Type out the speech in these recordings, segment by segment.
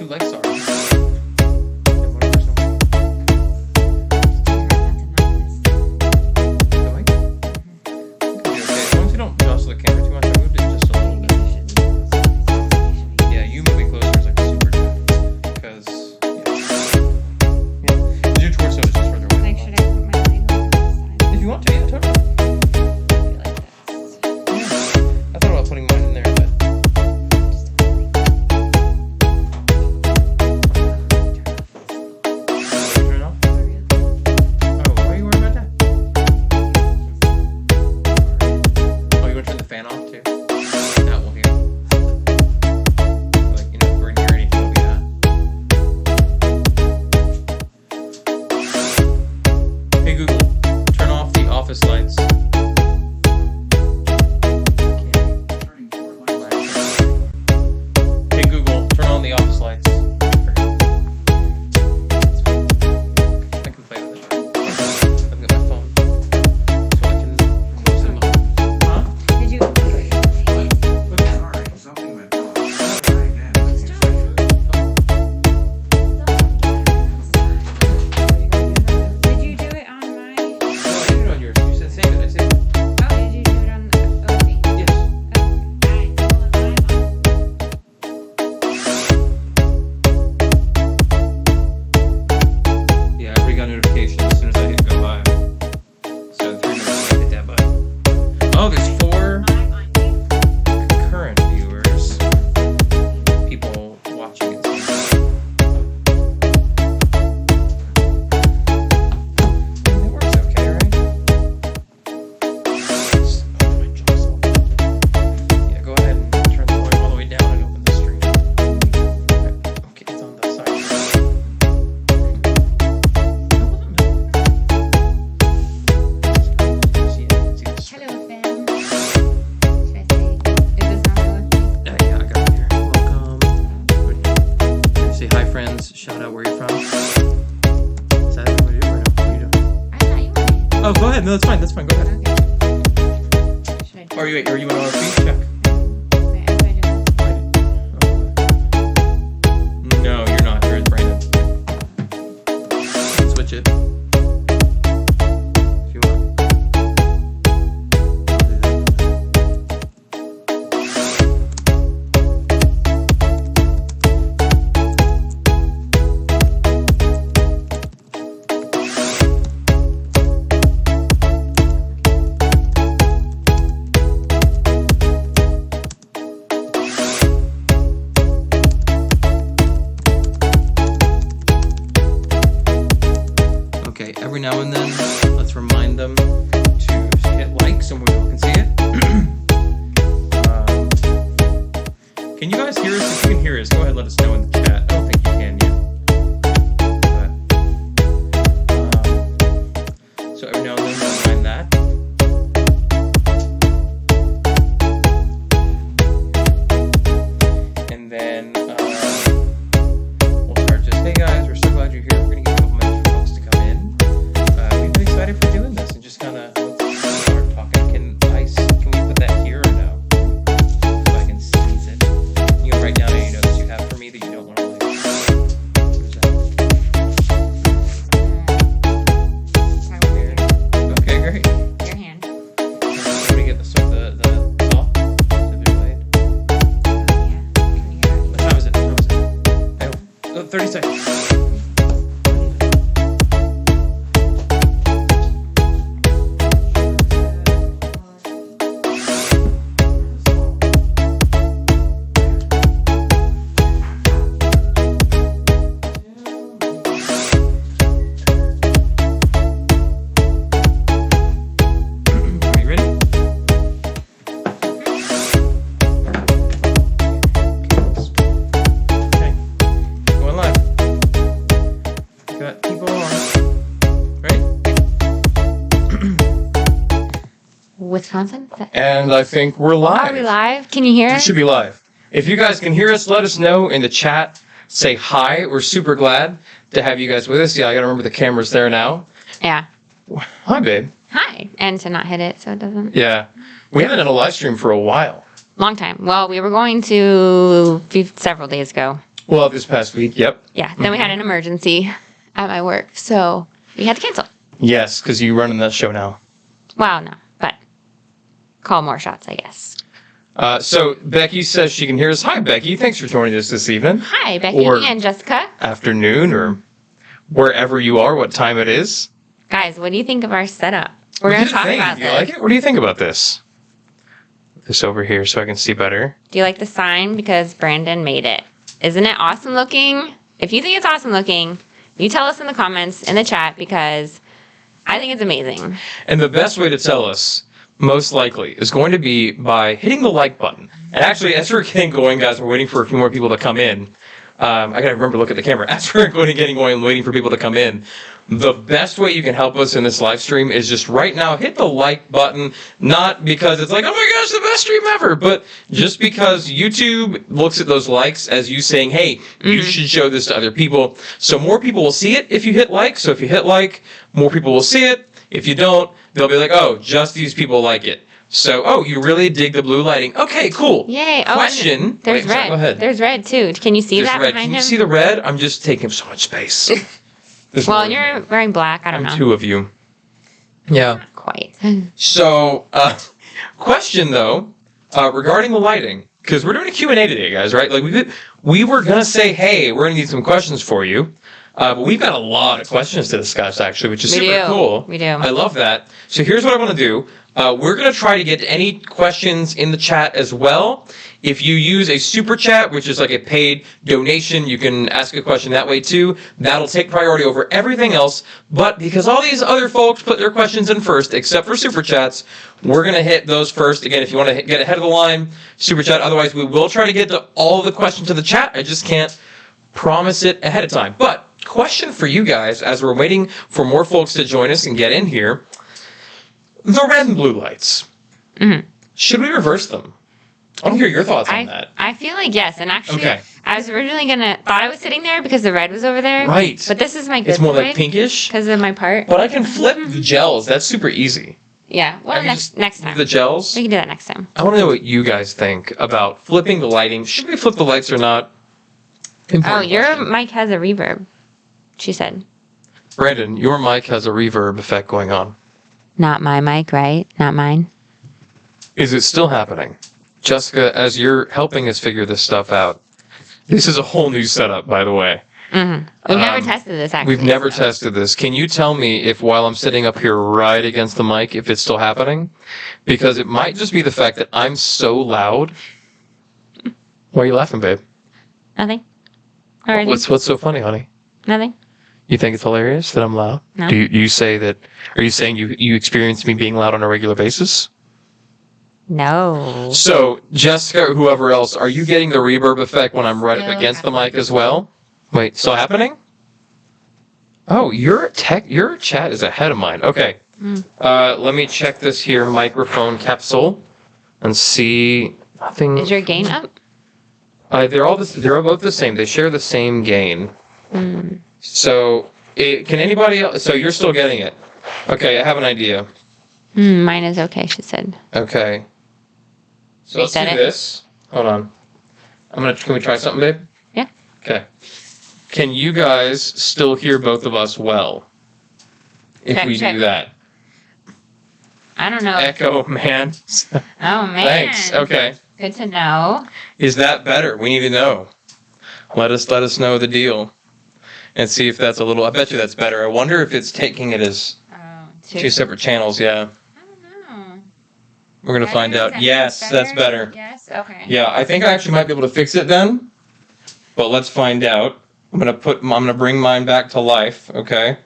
2 lights are. Shout out where you're from. Is that what you do or no? What are you doing? I thought you wanted. Oh, go ahead. No, that's fine. That's fine. Go ahead. Okay. Are you on RP? Check. Wait, I No, you're not. You're Brandon. Switch it. If you want. I'll do that. Okay, every now and then, let's remind them to hit like so more people can see it. Can you guys hear us? If you can hear us, go ahead and let us know in the chat. I don't think you can yet. But, so every now and then, we'll remind that. And then we'll start just, hey guys, we're so glad you're here. We're going to give a couple minutes for folks to come in. We've been excited for doing this and just kind of let's start talking. Can we put that here or no? So I can seize it. You can write down any notes you have for me that you don't normally. What is that? Okay, great. Your hand. Let me get the saw. The blade. Yeah. Can you get out? What time is it? Oh, 30 seconds. Are you ready? Okay, going live. Got people on. Ready? Wisconsin? And I think we're live. Are we live? Can you hear We us? should be live. If you guys can hear us, let us know in the chat. Say hi. We're super glad to have you guys with us. Yeah, I gotta remember the camera's there now. Yeah. Hi, babe. Hi. And to not hit it so it doesn't. Yeah. We haven't done a live stream for a while. Long time. Well, we were going to several days ago. Well, this past week, yep. Yeah. Then we had an emergency at my work, so we had to cancel. Yes, because you run in that show now. Wow, no, but call more shots, I guess. So Becky says she can hear us. Hi, Becky. Thanks for joining us this evening. Hi, Becky Or and Jessica. afternoon, or wherever you are, what time it is. Guys, what do you think of our setup? We're going to talk about Do you this. like it? What do you think about this? This over here so I can see better. Do you like the sign? Because Brandon made it. Isn't it awesome looking? If you think it's awesome looking, you tell us in the comments, in the chat, because I think it's amazing. And the best way to tell us, most likely, is going to be by hitting the like button. And actually, as we're getting going, guys, we're waiting for a few more people to come in. I got to remember to look at the camera. As we're getting going and waiting for people to come in, the best way you can help us in this live stream is just right now hit the like button, not because it's like, oh my gosh, the best stream ever, but just because YouTube looks at those likes as you saying, hey, you should show this to other people. So more people will see it if you hit like. So if you hit like, more people will see it. If you don't, they'll be like, oh, just these people like it. So, oh, you really dig the blue lighting. Okay, cool. Yay. Oh, Question. there's Wait, sorry, red. go ahead. There's red, too. Can you see There's that red. behind Can you him? see the red? I'm just taking so much space. There's Well, more you're than me. wearing black. I don't know. Two of you. Yeah. Not quite. So, question though, regarding the lighting, because we're doing a Q&A today, guys, right? Like we were gonna say, hey, we're gonna need some questions for you, but we've got a lot of questions to discuss actually, which is We super do. cool. We do. I love that. So here's what I want to do. We're gonna try to get to any questions in the chat as well. If you use a super chat, which is like a paid donation, you can ask a question that way too. That'll take priority over everything else. But because all these other folks put their questions in first, except for super chats, we're going to hit those first. Again, if you want to get ahead of the line, super chat. Otherwise, we will try to get to all the questions in the chat. I just can't promise it ahead of time. But question for you guys, as we're waiting for more folks to join us and get in here, the red and blue lights. Mm-hmm. Should we reverse them? I want to hear your thoughts on that. I feel like yes. And actually, Okay. I was originally thought I was sitting there because the red was over there. Right. But this is my good It's more like side pinkish. because of my part. But I can flip the gels. That's super easy. Yeah. Well, I can just next time. The gels. We can do that next time. I want to know what you guys think about flipping the lighting. Should we flip the lights or not? Important Your question. mic has a reverb, she said. Brandon, your mic has a reverb effect going on. Not my mic, right? Not mine. Is it still happening? Jessica, as you're helping us figure this stuff out, this is a whole new setup, by the way. Mm-hmm. We've never tested this, actually. We've never so. tested this. Can you tell me if while I'm sitting up here right against the mic, if it's still happening? Because it might just be the fact that I'm so loud. Why are you laughing, babe? Nothing. Already. What's so funny, honey? Nothing. You think it's hilarious that I'm loud? No. Do you say that? Are you saying you experience me being loud on a regular basis? No. So, Jessica or whoever else, are you getting the reverb effect when I'm right up No, against the happening. mic as well? Wait, still happening? Oh, your chat is ahead of mine. Okay. Let me check this here microphone capsule and see nothing. Is your gain up? They're both the same. They share the same gain. So, can anybody else? So you're still getting it. Okay, I have an idea. Mine is okay, she said. Okay. So let's do Reset it. this. Hold on. Can we try something, babe? Yeah. Okay. Can you guys still hear both of us well? If Check, we check. do that. I don't know. Echo, man. Oh, man. Thanks. Okay. Good to know. Is that better? We need to know. Let us know the deal. And see if that's a little, I bet you that's better. I wonder if it's taking it as Oh, two separate channels, yeah. I don't know. We're going to find out. Yes, that's better. Yes, okay. Yeah, I think I actually might be able to fix it then. But let's find out. I'm gonna bring mine back to life, okay?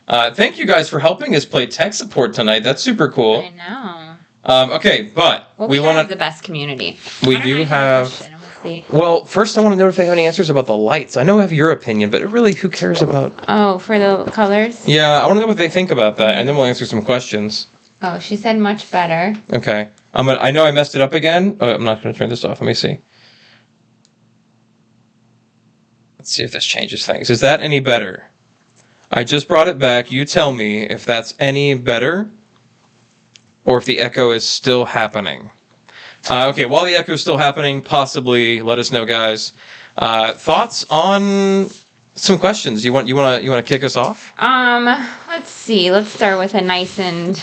Thank you guys for helping us play tech support tonight. That's super cool. I know. Okay, but Well, we have want the to. best community. We Why don't do I a have. question and we'll see. Well, first I want to know if they have any answers about the lights. I know I have your opinion, but really, who cares about? Oh, for the colors? Yeah, I want to know what they think about that, and then we'll answer some questions. Oh, she said much better. Okay. I know I messed it up again. I'm not going to turn this off. Let me see. Let's see if this changes things. Is that any better? I just brought it back. You tell me if that's any better or if the echo is still happening. Okay, while the echo is still happening, possibly let us know, guys. Thoughts on some questions? You want to kick us off? Let's see. Let's start with a nice and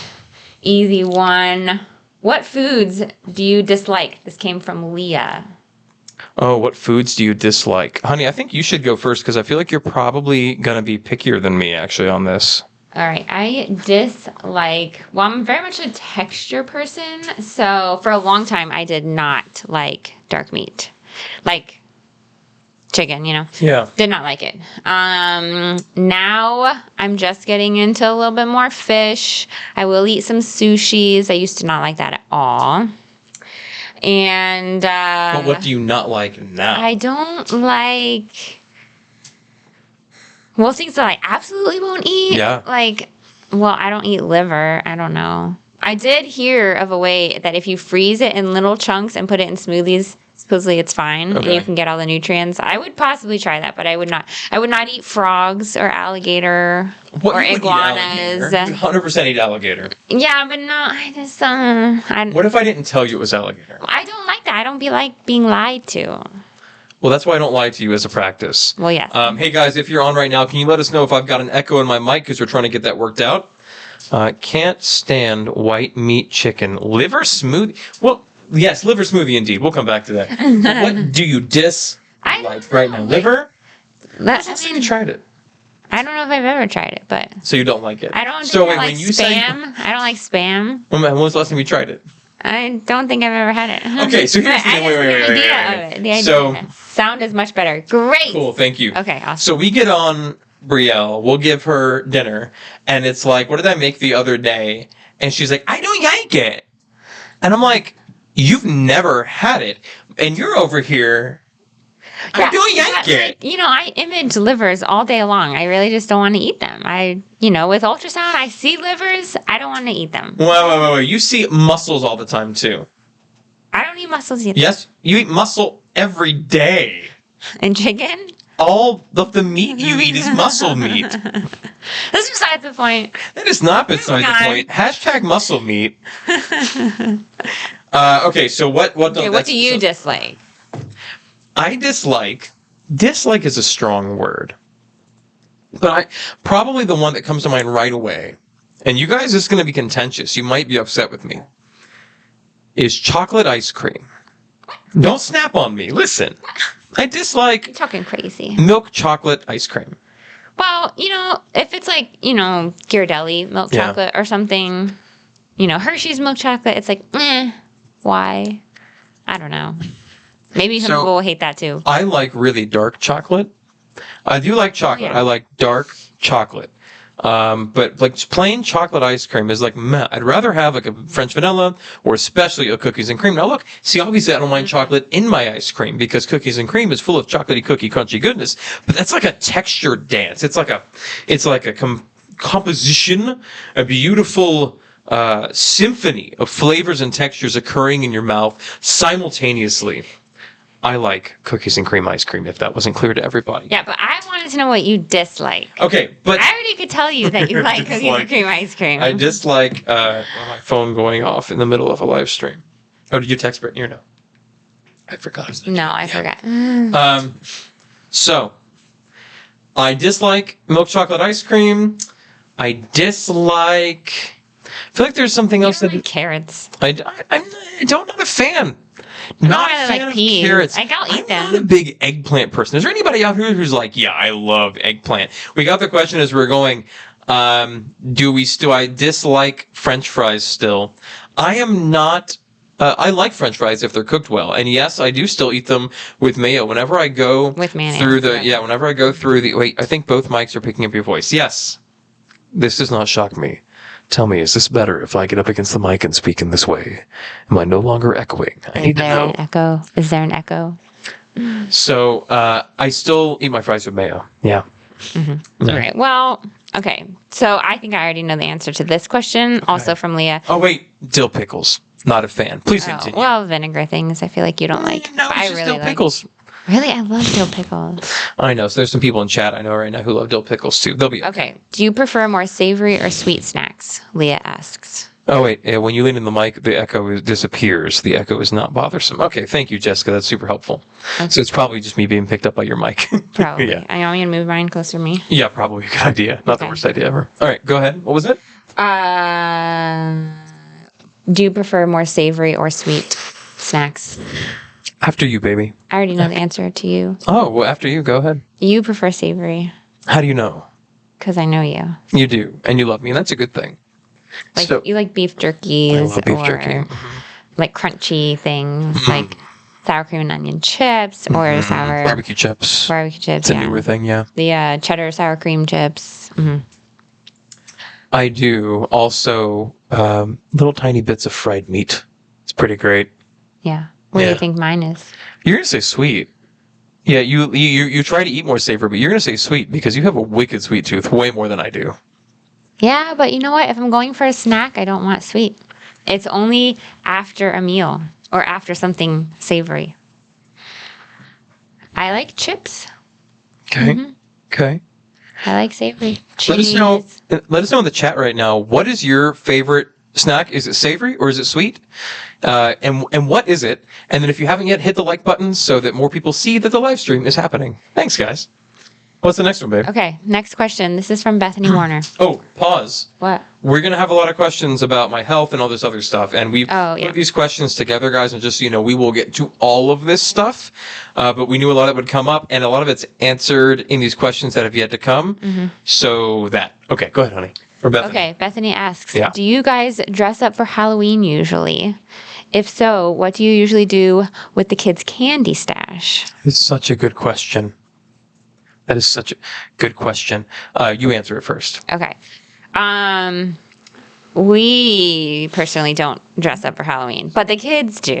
easy one. What foods do you dislike? This came from Leah. Oh, what foods do you dislike? Honey, I think you should go first because I feel like you're probably going to be pickier than me, actually, on this. All right. I dislike, well, I'm very much a texture person. So for a long time, I did not like dark meat. Like chicken, you know? Yeah. Did not like it. Now I'm just getting into a little bit more fish. I will eat some sushis. I used to not like that at all. And But what do you not like now? I don't like, well, things that I absolutely won't eat. Yeah. Like, well, I don't eat liver. I don't know. I did hear of a way that if you freeze it in little chunks and put it in smoothies, supposedly it's fine and you can get all the nutrients. I would possibly try that, but I would not. I would not eat frogs or alligator or iguanas. 100% eat alligator. Yeah, but no, I just What if I didn't tell you it was alligator? I don't like that. I don't be like being lied to. Well, that's why I don't lie to you as a practice. Well, yes. Hey guys, if you're on right now, can you let us know if I've got an echo in my mic because we're trying to get that worked out? Can't stand white meat chicken. Liver smoothie. Well, yes, liver smoothie indeed. We'll come back to that. What do you dislike right now? Liver? Last time you tried it? I don't know if I've ever tried it, but So you don't like it? I don't So think I wait, like when you say spam. I don't like spam. when was the last time you tried it? I don't think I've ever had it. Okay, so here's the thing. Wait. The idea So- of it. Sound is much better. Great. Cool, thank you. Okay, awesome. So we get on Brielle, we'll give her dinner, and it's like, what did I make the other day? And she's like, I don't like it. And I'm like, you've never had it, and you're over here, I don't like it. You know, I image livers all day long. I really just don't want to eat them. With ultrasound, I see livers. I don't want to eat them. Wait. You see mussels all the time, too. I don't eat mussels either. Yes, you eat mussel every day. And chicken? All of the meat you eat is muscle meat. That's besides the point. That is not beside the point. Hashtag muscle meat. Okay, so what do you dislike? I dislike is a strong word. But probably the one that comes to mind right away, and you guys, this is going to be contentious. You might be upset with me. Is chocolate ice cream. Don't snap on me. Listen. I dislike You're talking crazy. milk chocolate ice cream. Well, if it's like, Ghirardelli milk chocolate or something, Hershey's milk chocolate, it's like, why? I don't know. Maybe some people will hate that too. I like really dark chocolate. I do like chocolate. Yeah. I like dark chocolate. But like plain chocolate ice cream is like meh. I'd rather have like a French vanilla or especially a cookies and cream. Now look, see, obviously I don't mind chocolate in my ice cream because cookies and cream is full of chocolatey cookie crunchy goodness. But that's like a texture dance. It's like a composition, a beautiful symphony of flavors and textures occurring in your mouth simultaneously. I like cookies and cream ice cream, if that wasn't clear to everybody. Yeah, but I wanted to know what you dislike. Okay, but I already could tell you that you like cookies and cream ice cream. I dislike my phone going off in the middle of a live stream. Oh, did you text Brittany or no? I forgot. No, I forgot. So, I dislike milk chocolate ice cream. I feel like there's something else Like carrots. I'm not a fan. Not really like peas. Carrots. I'll eat them. I'm not a big eggplant person. Is there anybody out here who's like, yeah, I love eggplant? We got the question as we're going, do I dislike French fries still? I am not. I like French fries if they're cooked well, and yes, I do still eat them with mayo. Whenever I go with mayonnaise whenever I go through the wait, I think both mics are picking up your voice. Yes, this does not shock me. Tell me, is this better if I get up against the mic and speak in this way? Am I no longer echoing? I need to know. Is there an echo? So I still eat my fries with mayo. Yeah. Mm-hmm. Yeah. Right. Well, okay. So I think I already know the answer to this question, also from Leah. Oh wait, dill pickles. Not a fan. Please continue. Well, vinegar things I feel like you don't like. No, it's just dill pickles. Really? I love dill pickles. I know. So there's some people in chat I know right now who love dill pickles too. They'll be okay. Do you prefer more savory or sweet snacks? Leah asks. Oh, wait. When you lean in the mic, the echo disappears. The echo is not bothersome. Okay, thank you, Jessica. That's super helpful. Okay. So it's probably just me being picked up by your mic. Probably. Yeah. I want you to move mine closer to me. Yeah, probably a good idea. Not the worst idea ever. All right, go ahead. What was it? Do you prefer more savory or sweet snacks? After you, baby. I already know the answer to you. Oh, well, after you. Go ahead. You prefer savory. How do you know? Because I know you. You do, and you love me, and that's a good thing. Like so, you like beef jerkies, I love beef jerky. Like crunchy things, like sour cream and onion chips, or sour barbecue chips. Barbecue chips, it's a newer thing, yeah. The cheddar sour cream chips. I do also little tiny bits of fried meat. It's pretty great. Yeah. What do you think mine is? You're gonna say sweet. Yeah, you try to eat more savory, but you're gonna say sweet because you have a wicked sweet tooth, way more than I do. Yeah, but you know what? If I'm going for a snack, I don't want sweet. It's only after a meal or after something savory. I like chips. Okay. Okay. I like savory. Cheese. Let us know in the chat right now. What is your favorite snack? Is it savory or is it sweet? And what is it? And then if you haven't yet, hit the like button so that more people see that the live stream is happening. Thanks, guys. What's the next one, babe? Okay, next question. This is from Bethany Warner. Oh, pause. What? We're going to have a lot of questions about my health and all this other stuff. And we've put these questions together, guys. And just so you know, we will get to all of this stuff. But we knew a lot of it would come up. And a lot of it's answered in these questions that have yet to come. So that. Okay, go ahead, honey. Or Bethany. Okay, Bethany asks, do you guys dress up for Halloween usually? If so, what do you usually do with the kids' candy stash? It's such a good question. That is such a good question. You answer it first. Okay. We personally don't dress up for Halloween, but the kids do.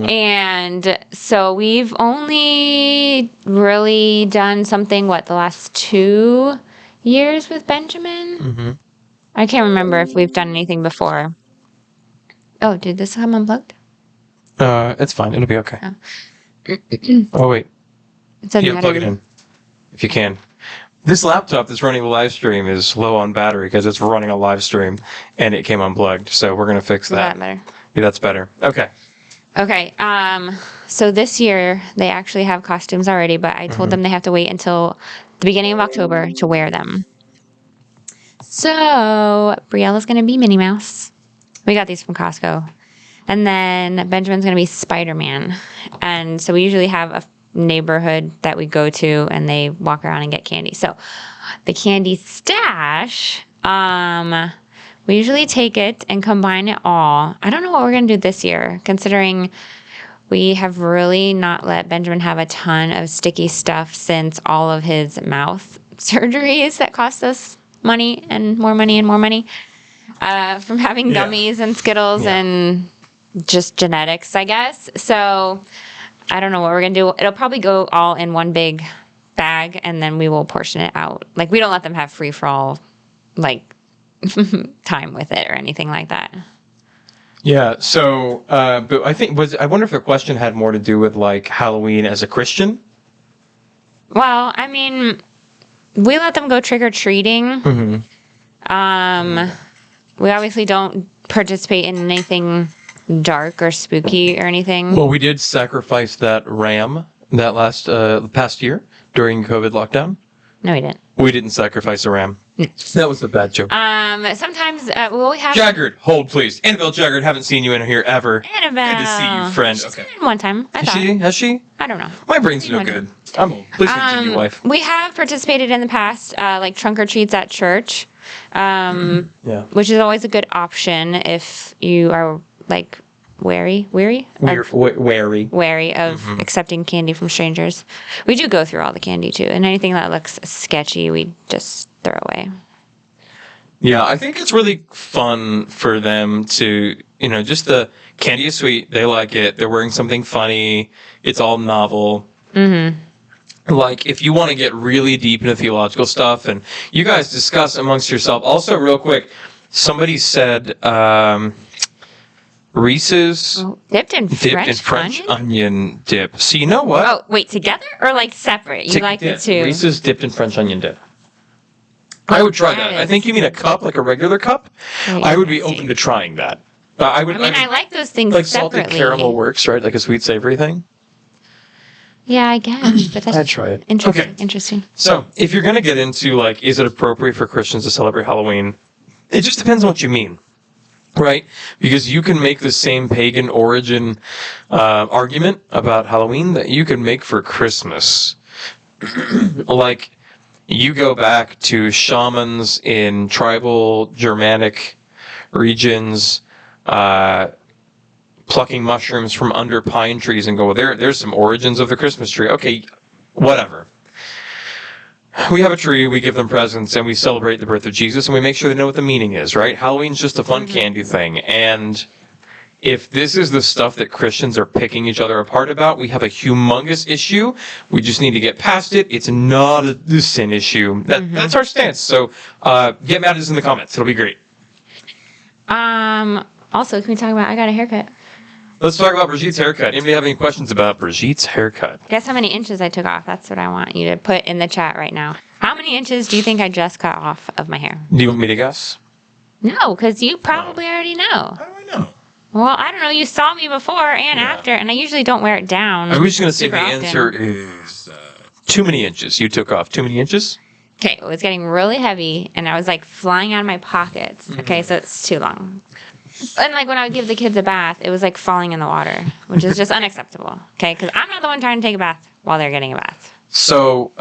And so we've only really done something, the last 2 years with Benjamin? I can't remember if we've done anything before. Oh, did this come unplugged? It's fine. It'll be okay. Oh, wait. Plug it in. If you can. This laptop that's running the live stream is low on battery because it's running a live stream and it came unplugged. So we're going to fix that. Is that better? Yeah, that's better. Okay. Okay. So this year they actually have costumes already, but I told them they have to wait until the beginning of October to wear them. So Brielle is going to be Minnie Mouse. We got these from Costco. And then Benjamin's going to be Spider-Man. And so we usually have a neighborhood that we go to and they walk around and get candy. So the candy stash, we usually take it and combine it all. I don't know what we're going to do this year, considering we have really not let Benjamin have a ton of sticky stuff since all of his mouth surgeries that cost us money and more money and more money from having gummies and Skittles and just genetics, I guess. So I don't know what we're going to do. It'll probably go all in one big bag, and then we will portion it out. Like, we don't let them have free-for-all, time with it or anything like that. Yeah, so, but I wonder if the question had more to do with, Halloween as a Christian? Well, I mean, we let them go trick-or-treating. We obviously don't participate in anything dark or spooky or anything. Well, we did sacrifice that ram that past year during COVID lockdown. No, we didn't. We didn't sacrifice a ram. That was a bad joke. Sometimes we have Jaggard, hold please. Annabelle Jaggard, haven't seen you in here ever. Annabelle. Good to see you, friend. She's been in one time. Has she? I don't know. My brain's no good. I'm old. Please continue, wife. We have participated in the past, trunk or treats at church, which is always a good option if you are wary of accepting candy from strangers. We do go through all the candy too, and anything that looks sketchy, we just throw away. Yeah, I think it's really fun for them to, just the candy is sweet. They like it. They're wearing something funny. It's all novel. If you want to get really deep into theological stuff and you guys discuss amongst yourself. Also, real quick, somebody said Reese's dipped in French onion dip. So you know what? Oh, wait, together or separate? You like it too? Reese's dipped in French onion dip. I would try that. I think you mean a cup, like a regular cup. I would be open to trying that. I like those things like separately. Salted caramel works, right? Like a sweet savory thing. Yeah, I guess. But that's I'd try it. Interesting. So, if you're going to get into, like, is it appropriate for Christians to celebrate Halloween? It just depends on what you mean, right? Because you can make the same pagan origin argument about Halloween that you can make for Christmas. Like, you go back to shamans in tribal Germanic regions, plucking mushrooms from under pine trees and go, well, there's some origins of the Christmas tree. Okay, whatever. We have a tree, we give them presents, and we celebrate the birth of Jesus, and we make sure they know what the meaning is, right? Halloween's just a fun candy thing, and if this is the stuff that Christians are picking each other apart about, we have a humongous issue. We just need to get past it. It's not a sin issue. That's our stance. So get mad at us in the comments. It'll be great. Also, can we talk about, I got a haircut. Let's talk about Brigitte's haircut. Anybody have any questions about Brigitte's haircut? Guess how many inches I took off? That's what I want you to put in the chat right now. How many inches do you think I just cut off of my hair? Do you want me to guess? No, because you probably already know. How do I know? Well, I don't know. You saw me before and after, and I usually don't wear it down. I was just going to say super the often. answer is too many inches. You took off too many inches? Okay, it was getting really heavy, and I was like flying out of my pockets. Okay, so it's too long. And like when I would give the kids a bath, it was like falling in the water, which is just unacceptable. Okay, because I'm not the one trying to take a bath while they're getting a bath. So,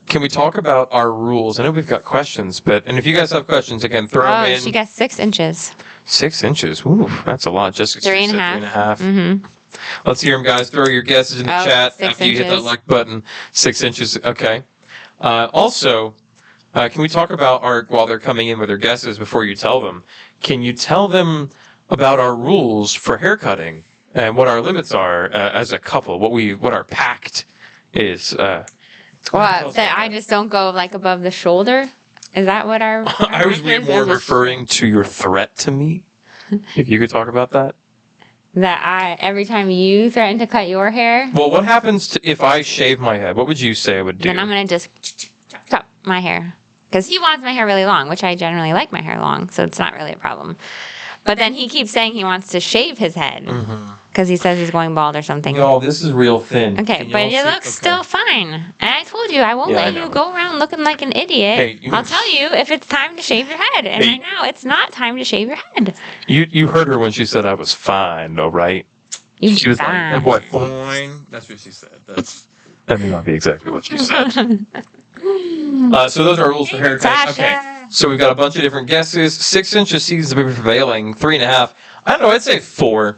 can we talk about our rules? I know we've got questions, and if you guys have questions, again, throw them in. Oh, she got 6 inches. 6 inches? Ooh, that's a lot. Just 3.5. 3.5. Let's hear them, guys. Throw your guesses in the chat 6 after you hit that inches. like button. 6 inches, okay. Also, can we talk about while they're coming in with their guesses before you tell them, can you tell them about our rules for haircutting and what our limits are as a couple, what our pact is? What? That I just don't go like above the shoulder? Is that what our... I was more referring to your threat to me. If you could talk about that. That every time you threaten to cut your hair... Well, what happens if I shave my head? What would you say I would do? Then I'm going to just chop my hair. Because he wants my hair really long, which I generally like my hair long, so it's not really a problem. But then he keeps saying he wants to shave his head. Because he says he's going bald or something. No, this is real thin. Okay, but it looks still fine. And I told you, I won't let you go around looking like an idiot. Hey, I'll tell you if it's time to shave your head. And right now, it's not time to shave your head. You heard her when she said I was fine, though, right? She was like, "Boy, fine." That's what she said. That may not be exactly what she said. So those are rules for haircuts. Okay. So we've got a bunch of different guesses. 6 inches seems to be prevailing. 3.5. I don't know. I'd say 4.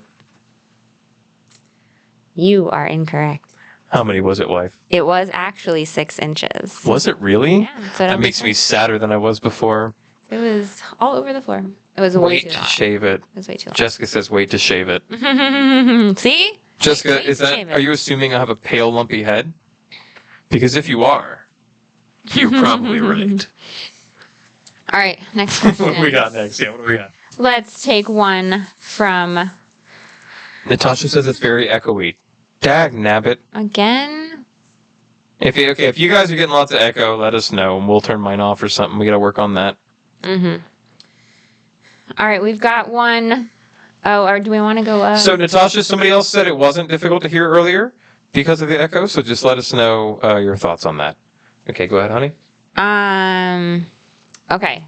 You are incorrect. How many was it, wife? It was actually 6 inches. Was it really? Yeah. That's what That makes me sadder than I was before. It was all over the floor. It was way too Wait to long. shave it. It was way too long. Jessica says wait to shave it. See? Jessica, Wait to shave it. are you assuming I have a pale, lumpy head? Because if you are, you're probably right. All right, next question. What do we got next? Yeah, what do we got? Let's take one from... Natasha says it's very echoey. Dag nabbit. Again? If you guys are getting lots of echo, let us know, and we'll turn mine off or something. We got to work on that. All right, we've got one. Oh, or do we want to go up? So, Natasha, somebody else said it wasn't difficult to hear earlier because of the echo, so just let us know your thoughts on that. Okay, go ahead, honey. Okay.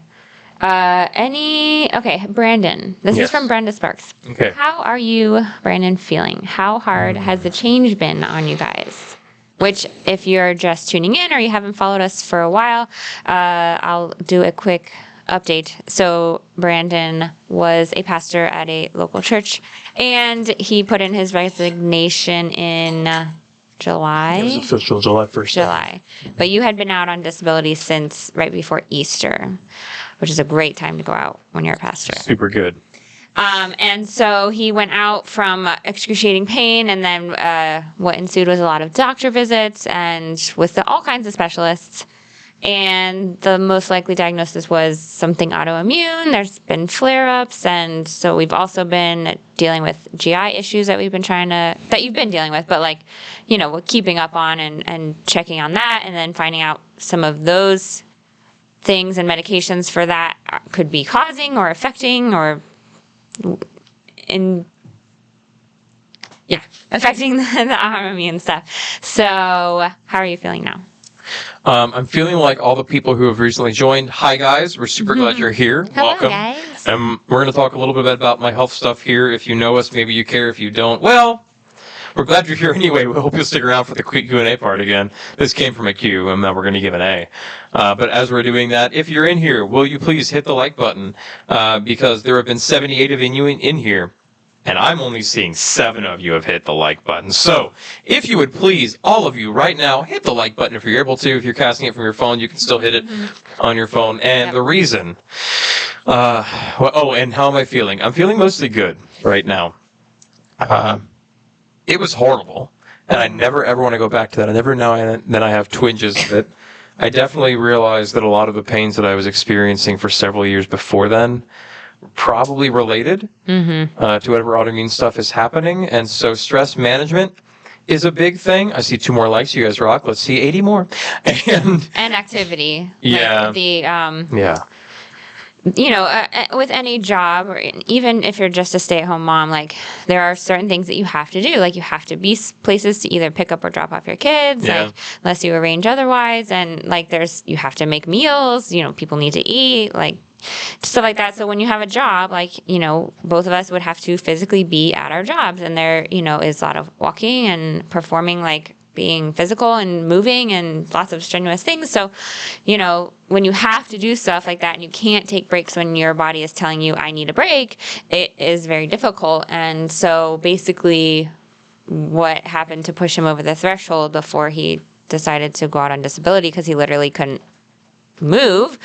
Okay, Brandon. This is from Brenda Sparks. Okay. How are you, Brandon, feeling? How hard has the change been on you guys? Which, if you're just tuning in or you haven't followed us for a while, I'll do a quick update. So Brandon was a pastor at a local church, and he put in his resignation in July. It was official July 1st. July. But you had been out on disability since right before Easter, which is a great time to go out when you're a pastor. Super good. And so he went out from excruciating pain, and then what ensued was a lot of doctor visits and with all kinds of specialists. And the most likely diagnosis was something autoimmune. There's been flare-ups, and so we've also been dealing with GI issues that you've been dealing with, but keeping up on and checking on that, and then finding out some of those things and medications for that could be causing or affecting or affecting the autoimmune stuff. So how are you feeling now? I'm feeling like all the people who have recently joined. Hi, guys. We're super glad you're here. Hello, Welcome. guys. We're going to talk a little bit about my health stuff here. If you know us, maybe you care. If you don't, well, we're glad you're here anyway. We hope you'll stick around for the quick Q&A part again. This came from a Q, and then we're going to give an A. But as we're doing that, if you're in here, will you please hit the like button? Because there have been 78 of you in here. And I'm only seeing 7 of you have hit the like button. So, if you would please, all of you, right now, hit the like button if you're able to. If you're casting it from your phone, you can still hit it on your phone. And the reason, and how am I feeling? I'm feeling mostly good right now. It was horrible, and I never ever want to go back to that. I never now and then I have twinges of it. I definitely realized that a lot of the pains that I was experiencing for several years before then probably related to whatever autoimmune stuff is happening. And so stress management is a big thing. I see 2 more likes. You guys rock. Let's see 80 more. And activity. Yeah. Like with any job, or even if you're just a stay-at-home mom, like there are certain things that you have to do. Like you have to be places to either pick up or drop off your kids, like, unless you arrange otherwise. And like you have to make meals. People need to eat. Like stuff like that. So when you have a job, like, both of us would have to physically be at our jobs. And there, is a lot of walking and performing, like being physical and moving and lots of strenuous things. So, when you have to do stuff like that and you can't take breaks when your body is telling you, I need a break, it is very difficult. And so basically what happened to push him over the threshold before he decided to go out on disability, because he literally couldn't move,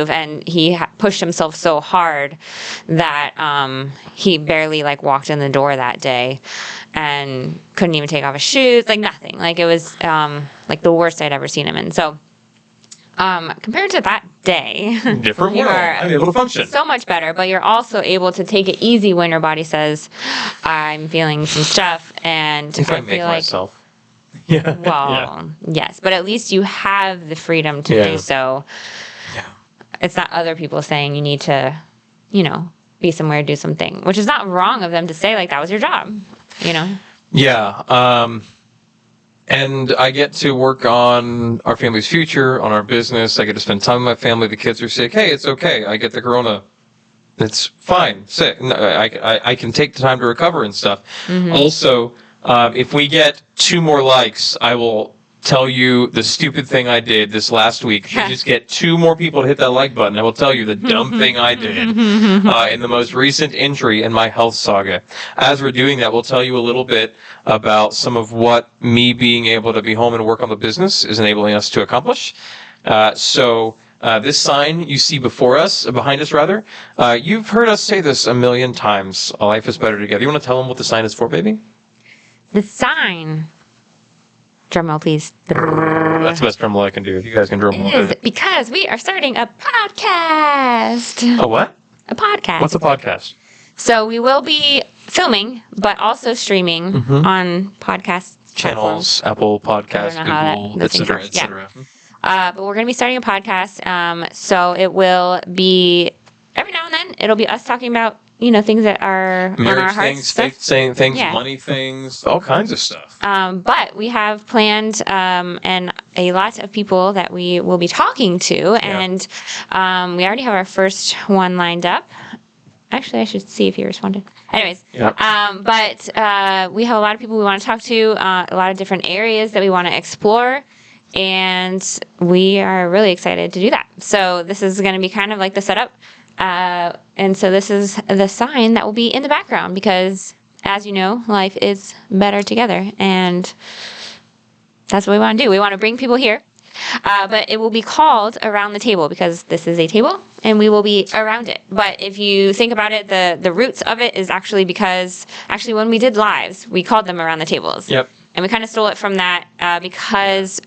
and he pushed himself so hard that he barely like walked in the door that day and couldn't even take off his shoes, like nothing. Like it was like the worst I'd ever seen him in. So compared to that day, different world. I'm able to function so much better, but you're also able to take it easy when your body says, I'm feeling some stuff, and if I make myself. Yeah. Well, yes, but at least you have the freedom to do so. Yeah. It's not other people saying you need to, be somewhere, do something, which is not wrong of them to say, like, that was your job, Yeah. And I get to work on our family's future, on our business. I get to spend time with my family. The kids are sick. Hey, it's okay. I get the corona. It's fine. Sick. No, I can take the time to recover and stuff. Also, if we get 2 more likes, I will tell you the stupid thing I did this last week. If you just get 2 more people to hit that like button, I will tell you the dumb thing I did in the most recent entry in my health saga. As we're doing that, we'll tell you a little bit about some of what me being able to be home and work on the business is enabling us to accomplish. So this sign you see behind us, you've heard us say this a million times. Life is better together. You want to tell them what the sign is for, baby? The sign. Drum roll, please. That's the best drum roll I can do. If you guys can drum roll. Is because we are starting a podcast. A what? A podcast. What's a podcast? So we will be filming, but also streaming on podcast channels, Apple Podcasts, Google, etc., etc. But we're going to be starting a podcast. So it will be every now and then. It'll be us talking about things that are marriage on our hearts, things, faith saying things, money things, all kinds of stuff. But we have planned and a lot of people that we will be talking to, and we already have our first one lined up. Actually, I should see if he responded. Anyways, but we have a lot of people we want to talk to, a lot of different areas that we want to explore, and we are really excited to do that. So this is going to be kind of like the setup. And so this is the sign that will be in the background because, as you know, life is better together. And that's what we want to do. We want to bring people here. But it will be called Around the Table because this is a table and we will be around it. But if you think about it, the roots of it is actually because when we did lives, we called them Around the Tables. Yep. And we kind of stole it from that because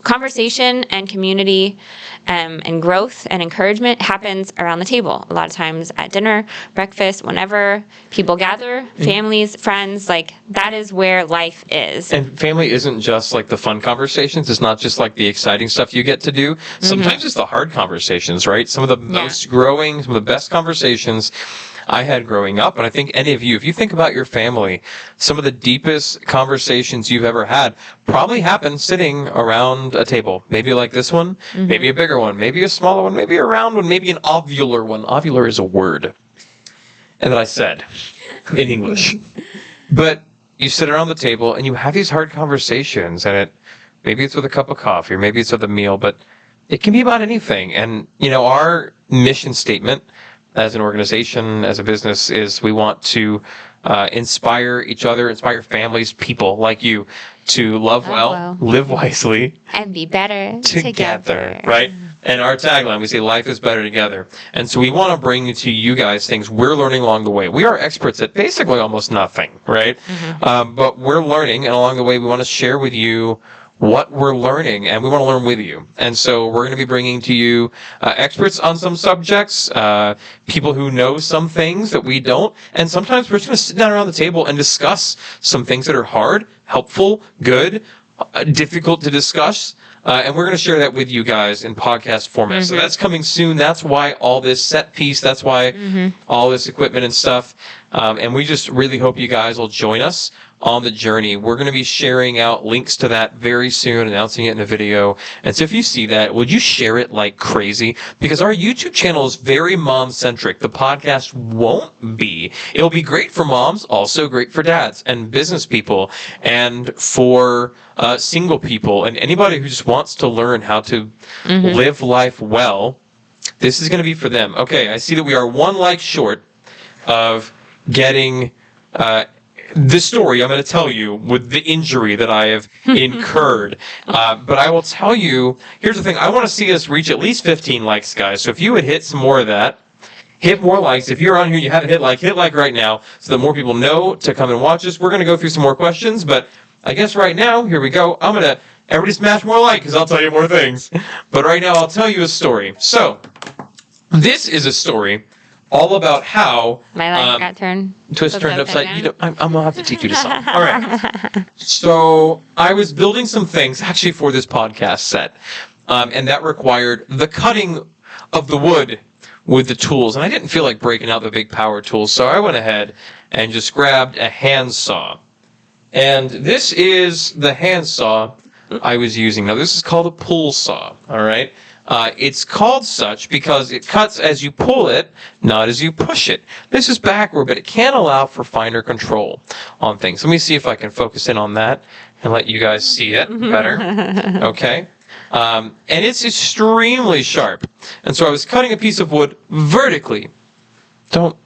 conversation and community and growth and encouragement happens around the table. A lot of times at dinner, breakfast, whenever people gather, families, friends, like that is where life is. And family isn't just like the fun conversations. It's not just like the exciting stuff you get to do. Sometimes it's the hard conversations, right? Some of the most growing, some of the best conversations I had growing up, and I think any of you, if you think about your family, some of the deepest conversations you've ever had probably happened sitting around a table. Maybe like this one, maybe a bigger one, maybe a smaller one, maybe a round one, maybe an ovular one. Ovular is a word, and that I said in English. But you sit around the table and you have these hard conversations, and maybe it's with a cup of coffee, or maybe it's with a meal, but it can be about anything. And our mission statement as an organization, as a business, is we want to inspire each other, inspire families, people like you, to love well, live wisely, and be better together. Right? And our tagline, we say life is better together. And so we want to bring to you guys things we're learning along the way. We are experts at basically almost nothing, right? But we're learning, and along the way we want to share with you what we're learning, and we want to learn with you. And so we're going to be bringing to you experts on some subjects, people who know some things that we don't, and sometimes we're just going to sit down around the table and discuss some things that are hard, helpful, good, difficult to discuss, and we're going to share that with you guys in podcast format. So that's coming soon. That's why all this set piece, that's why all this equipment and stuff, and we just really hope you guys will join us on the journey. We're going to be sharing out links to that very soon, announcing it in a video. And so if you see that, would you share it like crazy? Because our YouTube channel is very mom-centric. The podcast won't be. It'll be great for moms, also great for dads and business people, and for single people, and anybody who just wants to learn how to live life well. This is going to be for them. Okay, I see that we are one like short of getting the story I'm going to tell you with the injury that I have incurred. But I will tell you, here's the thing. I want to see us reach at least 15 likes, guys. So if you would hit some more of that, hit more likes. If you're on here and you haven't hit like right now, so that more people know to come and watch us. We're going to go through some more questions, but I guess right now, here we go. Everybody smash more like, because I'll tell you more things. But right now, I'll tell you a story. So, this is a story all about how my life got turned upside down. I'm gonna have to teach you to song. All right. So I was building some things actually for this podcast set, and that required the cutting of the wood with the tools, and I didn't feel like breaking out the big power tools, so I went ahead and just grabbed a handsaw. And this is the handsaw I was using. Now this is called a pull saw. All right. It's called such because it cuts as you pull it, not as you push it. This is backward, but it can allow for finer control on things. Let me see if I can focus in on that and let you guys see it better. Okay. And it's extremely sharp. And so I was cutting a piece of wood vertically. Don't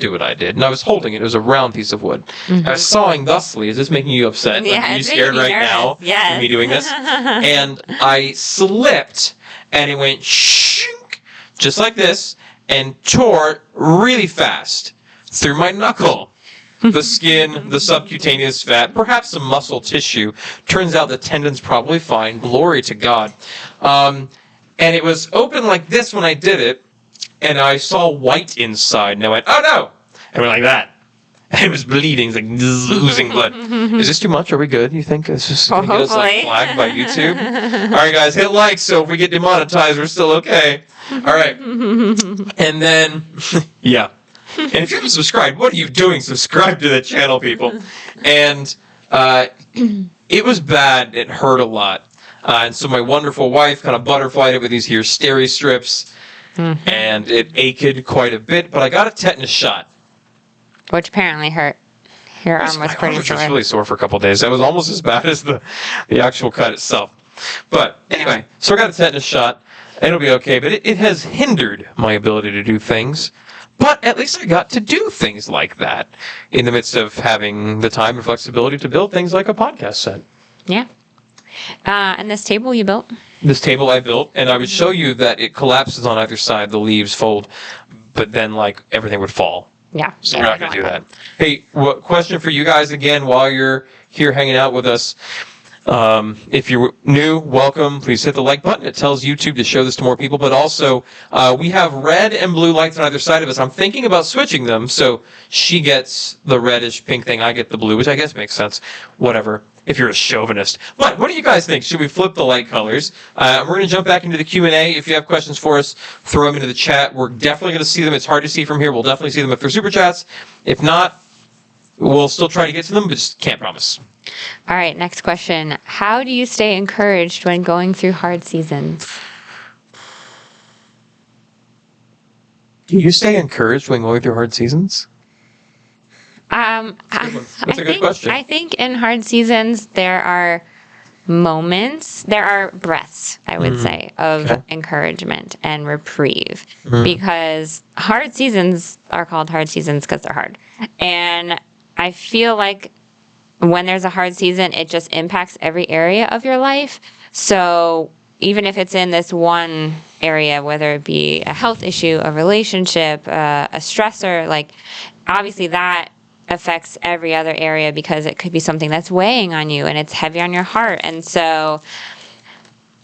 do what I did. And I was holding it. It was a round piece of wood. I was sawing thusly. Is this making you upset? Yeah, Are you scared right now? Yes. Me doing this? And I slipped, and it went shink, just like this, and tore really fast through my knuckle. The skin, the subcutaneous fat, perhaps some muscle tissue. Turns out the tendon's probably fine. Glory to God. And it was open like this when I did it, and I saw white inside, and I went, oh no! And went like that. And it was bleeding, it's like oozing blood. Is this too much? Are we good? You think it's just going to get us like flagged by YouTube? All right, guys, hit like so if we get demonetized, we're still okay. All right. And then, yeah. And if you haven't subscribed, what are you doing? Subscribe to the channel, people. And it was bad. It hurt a lot. And so my wonderful wife kind of butterflied it with these here steri strips. And it ached quite a bit, but I got a tetanus shot. Which apparently hurt. Your arm was pretty sore. My arm was really sore for a couple of days. That was almost as bad as the actual cut itself. But anyway, so I got a tetanus shot. It'll be okay, but it has hindered my ability to do things. But at least I got to do things like that in the midst of having the time and flexibility to build things like a podcast set. Yeah. And this table you built? This table I built, and I would show you that it collapses on either side, the leaves fold, but then like everything would fall. Yeah. So we're not going to do that. Hey, question for you guys again while you're here hanging out with us. If you're new, welcome. Please hit the like button. It tells YouTube to show this to more people. But also, we have red and blue lights on either side of us. I'm thinking about switching them, so she gets the reddish pink thing, I get the blue, which I guess makes sense. Whatever, if you're a chauvinist. But what do you guys think? Should we flip the light colors? We're going to jump back into the Q&A. If you have questions for us, throw them into the chat. We're definitely going to see them. It's hard to see from here. We'll definitely see them if they're super chats. If not, we'll still try to get to them, but just can't promise. All right, next question. How do you stay encouraged when going through hard seasons? Do you stay encouraged when going through hard seasons? That's a good question. I think in hard seasons, there are moments, there are breaths, I would say, of encouragement and reprieve. Because hard seasons are called hard seasons because they're hard. And I feel like when there's a hard season, it just impacts every area of your life. So even if it's in this one area, whether it be a health issue, a relationship, a stressor, like obviously that affects every other area because it could be something that's weighing on you and it's heavy on your heart. And so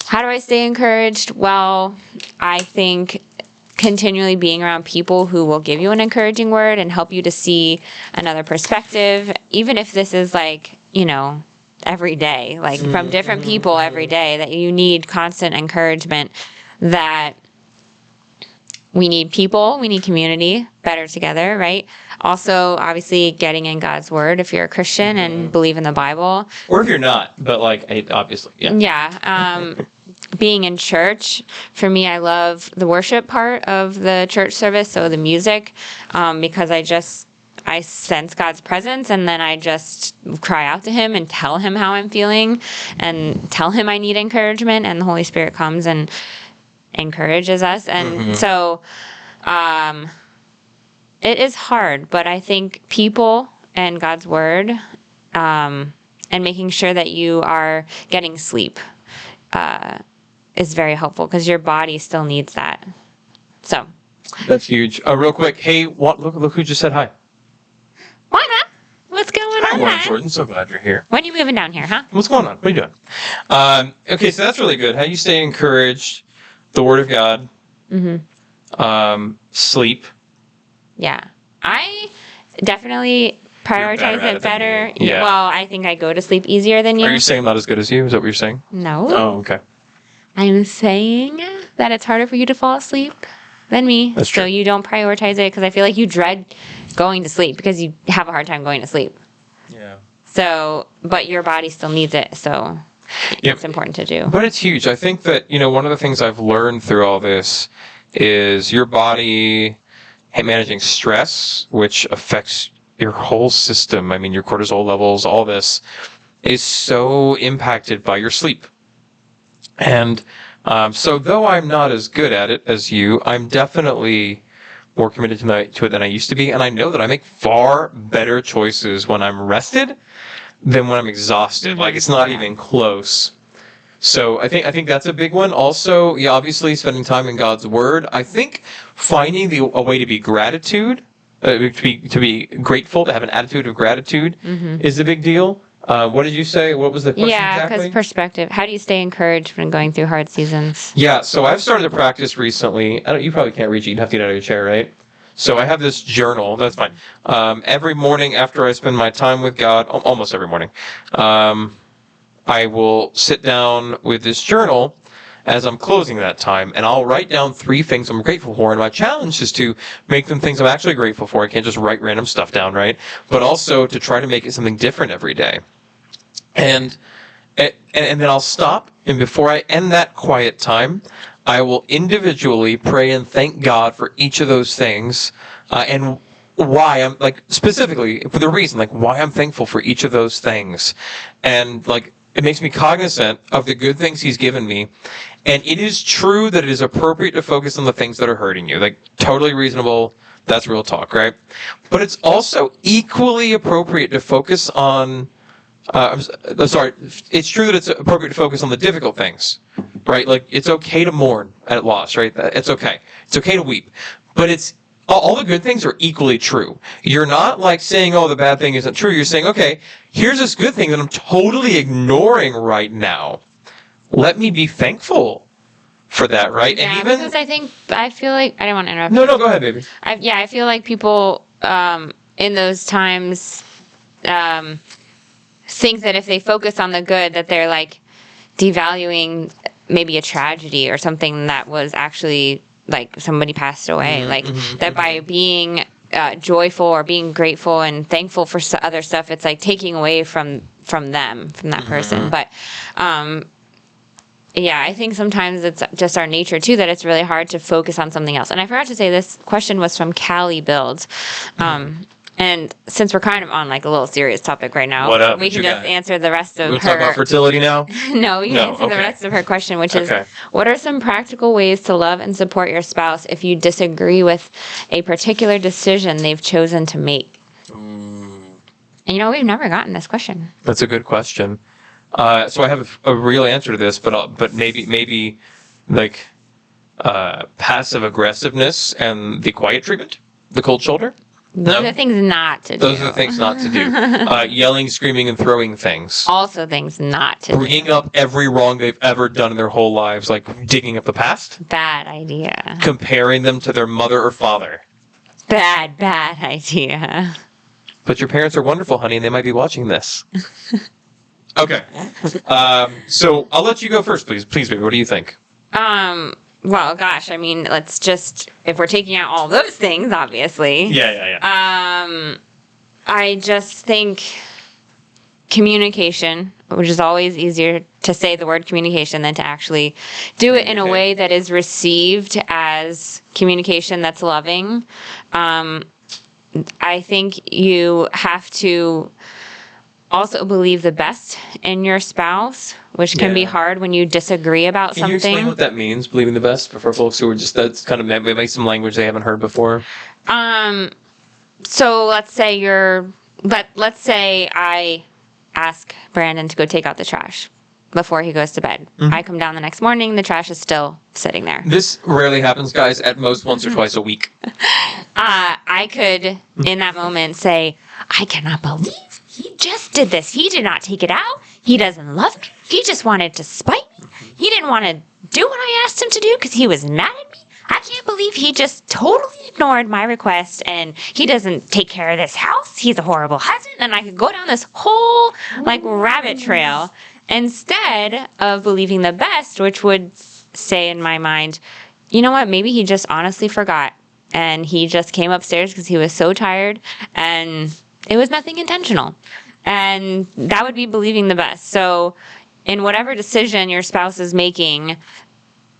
how do I stay encouraged? Well, I think continually being around people who will give you an encouraging word and help you to see another perspective, even if this is like, every day, like from different people every day, that you need constant encouragement, that we need people, we need community better together, right? Also, obviously, getting in God's word if you're a Christian and believe in the Bible. Or if you're not, but obviously, yeah. Yeah. Being in church, for me, I love the worship part of the church service, so the music, because I sense God's presence, and then I just cry out to him and tell him how I'm feeling and tell him I need encouragement, and the Holy Spirit comes and encourages us. And so it is hard, but I think people and God's word and making sure that you are getting sleep is very helpful because your body still needs that. So that's huge. Real quick, hey, look who just said hi. What? Huh? What's going on? Hi, Jordan. So glad you're here. When are you moving down here, huh? What's going on? What are you doing? Okay, so that's really good. How you stay encouraged, the Word of God, sleep. Yeah. I definitely prioritize it better. Yeah. Well, I think I go to sleep easier than you. Are you saying I'm not as good as you? Is that what you're saying? No. Oh, okay. I'm saying that it's harder for you to fall asleep than me. That's true. So you don't prioritize it because I feel like you dread going to sleep because you have a hard time going to sleep. Yeah. So, but your body still needs it. So it's important to do. But it's huge. I think that, one of the things I've learned through all this is your body managing stress, which affects your whole system. I mean, your cortisol levels, all this is so impacted by your sleep. And so though I'm not as good at it as you, I'm definitely more committed to it than I used to be. And I know that I make far better choices when I'm rested than when I'm exhausted. Like, it's not even close. So I think that's a big one. Also, obviously spending time in God's Word. I think finding a way to be gratitude, to be grateful, to have an attitude of gratitude is a big deal. What did you say? What was the question exactly? Because perspective. How do you stay encouraged when going through hard seasons? Yeah, so I've started to practice recently. You probably can't reach it. You'd have to get out of your chair, right? So I have this journal. That's fine. Every morning after I spend my time with God, almost every morning, I will sit down with this journal as I'm closing that time, and I'll write down 3 things I'm grateful for. And my challenge is to make them things I'm actually grateful for. I can't just write random stuff down, right? But also to try to make it something different every day. And then I'll stop, and before I end that quiet time, I will individually pray and thank God for each of those things, and why I'm, specifically for the reason, why I'm thankful for each of those things. And it makes me cognizant of the good things he's given me. And it is true that it is appropriate to focus on the things that are hurting you. Totally reasonable. That's real talk, right? But it's also equally appropriate to focus on, it's true that it's appropriate to focus on the difficult things, right? It's okay to mourn at loss, right? It's okay. It's okay to weep. But it's all the good things are equally true. You're not like saying, oh, the bad thing isn't true. You're saying, okay, here's this good thing that I'm totally ignoring right now. Let me be thankful for that, right? Yeah, and even because I feel like, I didn't want to interrupt. No, go ahead, baby. I feel like people in those times think that if they focus on the good, that they're like devaluing maybe a tragedy or something that was actually like somebody passed away. That by being joyful or being grateful and thankful for other stuff, it's like taking away from that person. But yeah, I think sometimes it's just our nature too, that it's really hard to focus on something else. And I forgot to say, this question was from Callie Builds. And since we're kind of on like a little serious topic right now, we can just answer the rest of her. We'll talk about fertility now? No, we can answer the rest of her question, which is, what are some practical ways to love and support your spouse if you disagree with a particular decision they've chosen to make? And we've never gotten this question. That's a good question. So I have a real answer to this, but maybe like passive aggressiveness and the quiet treatment, the cold shoulder. Those are things not to do. Those are the things not to do. Yelling, screaming, and throwing things. Also things not to do. Bringing up every wrong they've ever done in their whole lives, like digging up the past. Bad idea. Comparing them to their mother or father. Bad idea. But your parents are wonderful, honey, and they might be watching this. Okay. So I'll let you go first, please. Please, baby. What do you think? Well, gosh, I mean, let's just, if we're taking out all those things, obviously. Yeah. I just think communication, which is always easier to say the word communication than to actually do it in a way that is received as communication that's loving. I think you have to also believe the best in your spouse, which can be hard when you disagree about something. Can you explain what that means, believing the best, for folks who are just, that's kind of maybe some language they haven't heard before? So let's say I ask Brandon to go take out the trash before he goes to bed. I come down the next morning, the trash is still sitting there. This rarely happens, guys, at most once or twice a week. I could, in that moment, say, I cannot believe he just did this. He did not take it out. He doesn't love me. He just wanted to spite me. He didn't want to do what I asked him to do because he was mad at me. I can't believe he just totally ignored my request and he doesn't take care of this house. He's a horrible husband. And I could go down this whole rabbit trail instead of believing the best, which would say in my mind, you know what, maybe he just honestly forgot and he just came upstairs because he was so tired and it was nothing intentional. And that would be believing the best. So in whatever decision your spouse is making,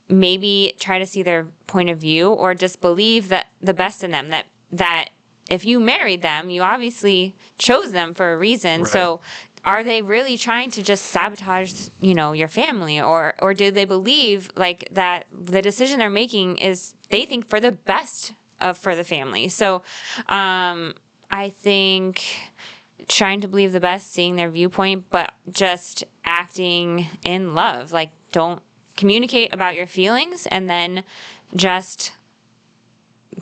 maybe try to see their point of view or just believe that the best in them, that if you married them, you obviously chose them for a reason. Right. So are they really trying to just sabotage, your family, or do they believe that the decision they're making is they think for the best for the family? So I think trying to believe the best, seeing their viewpoint, but just acting in love. Don't communicate about your feelings and then just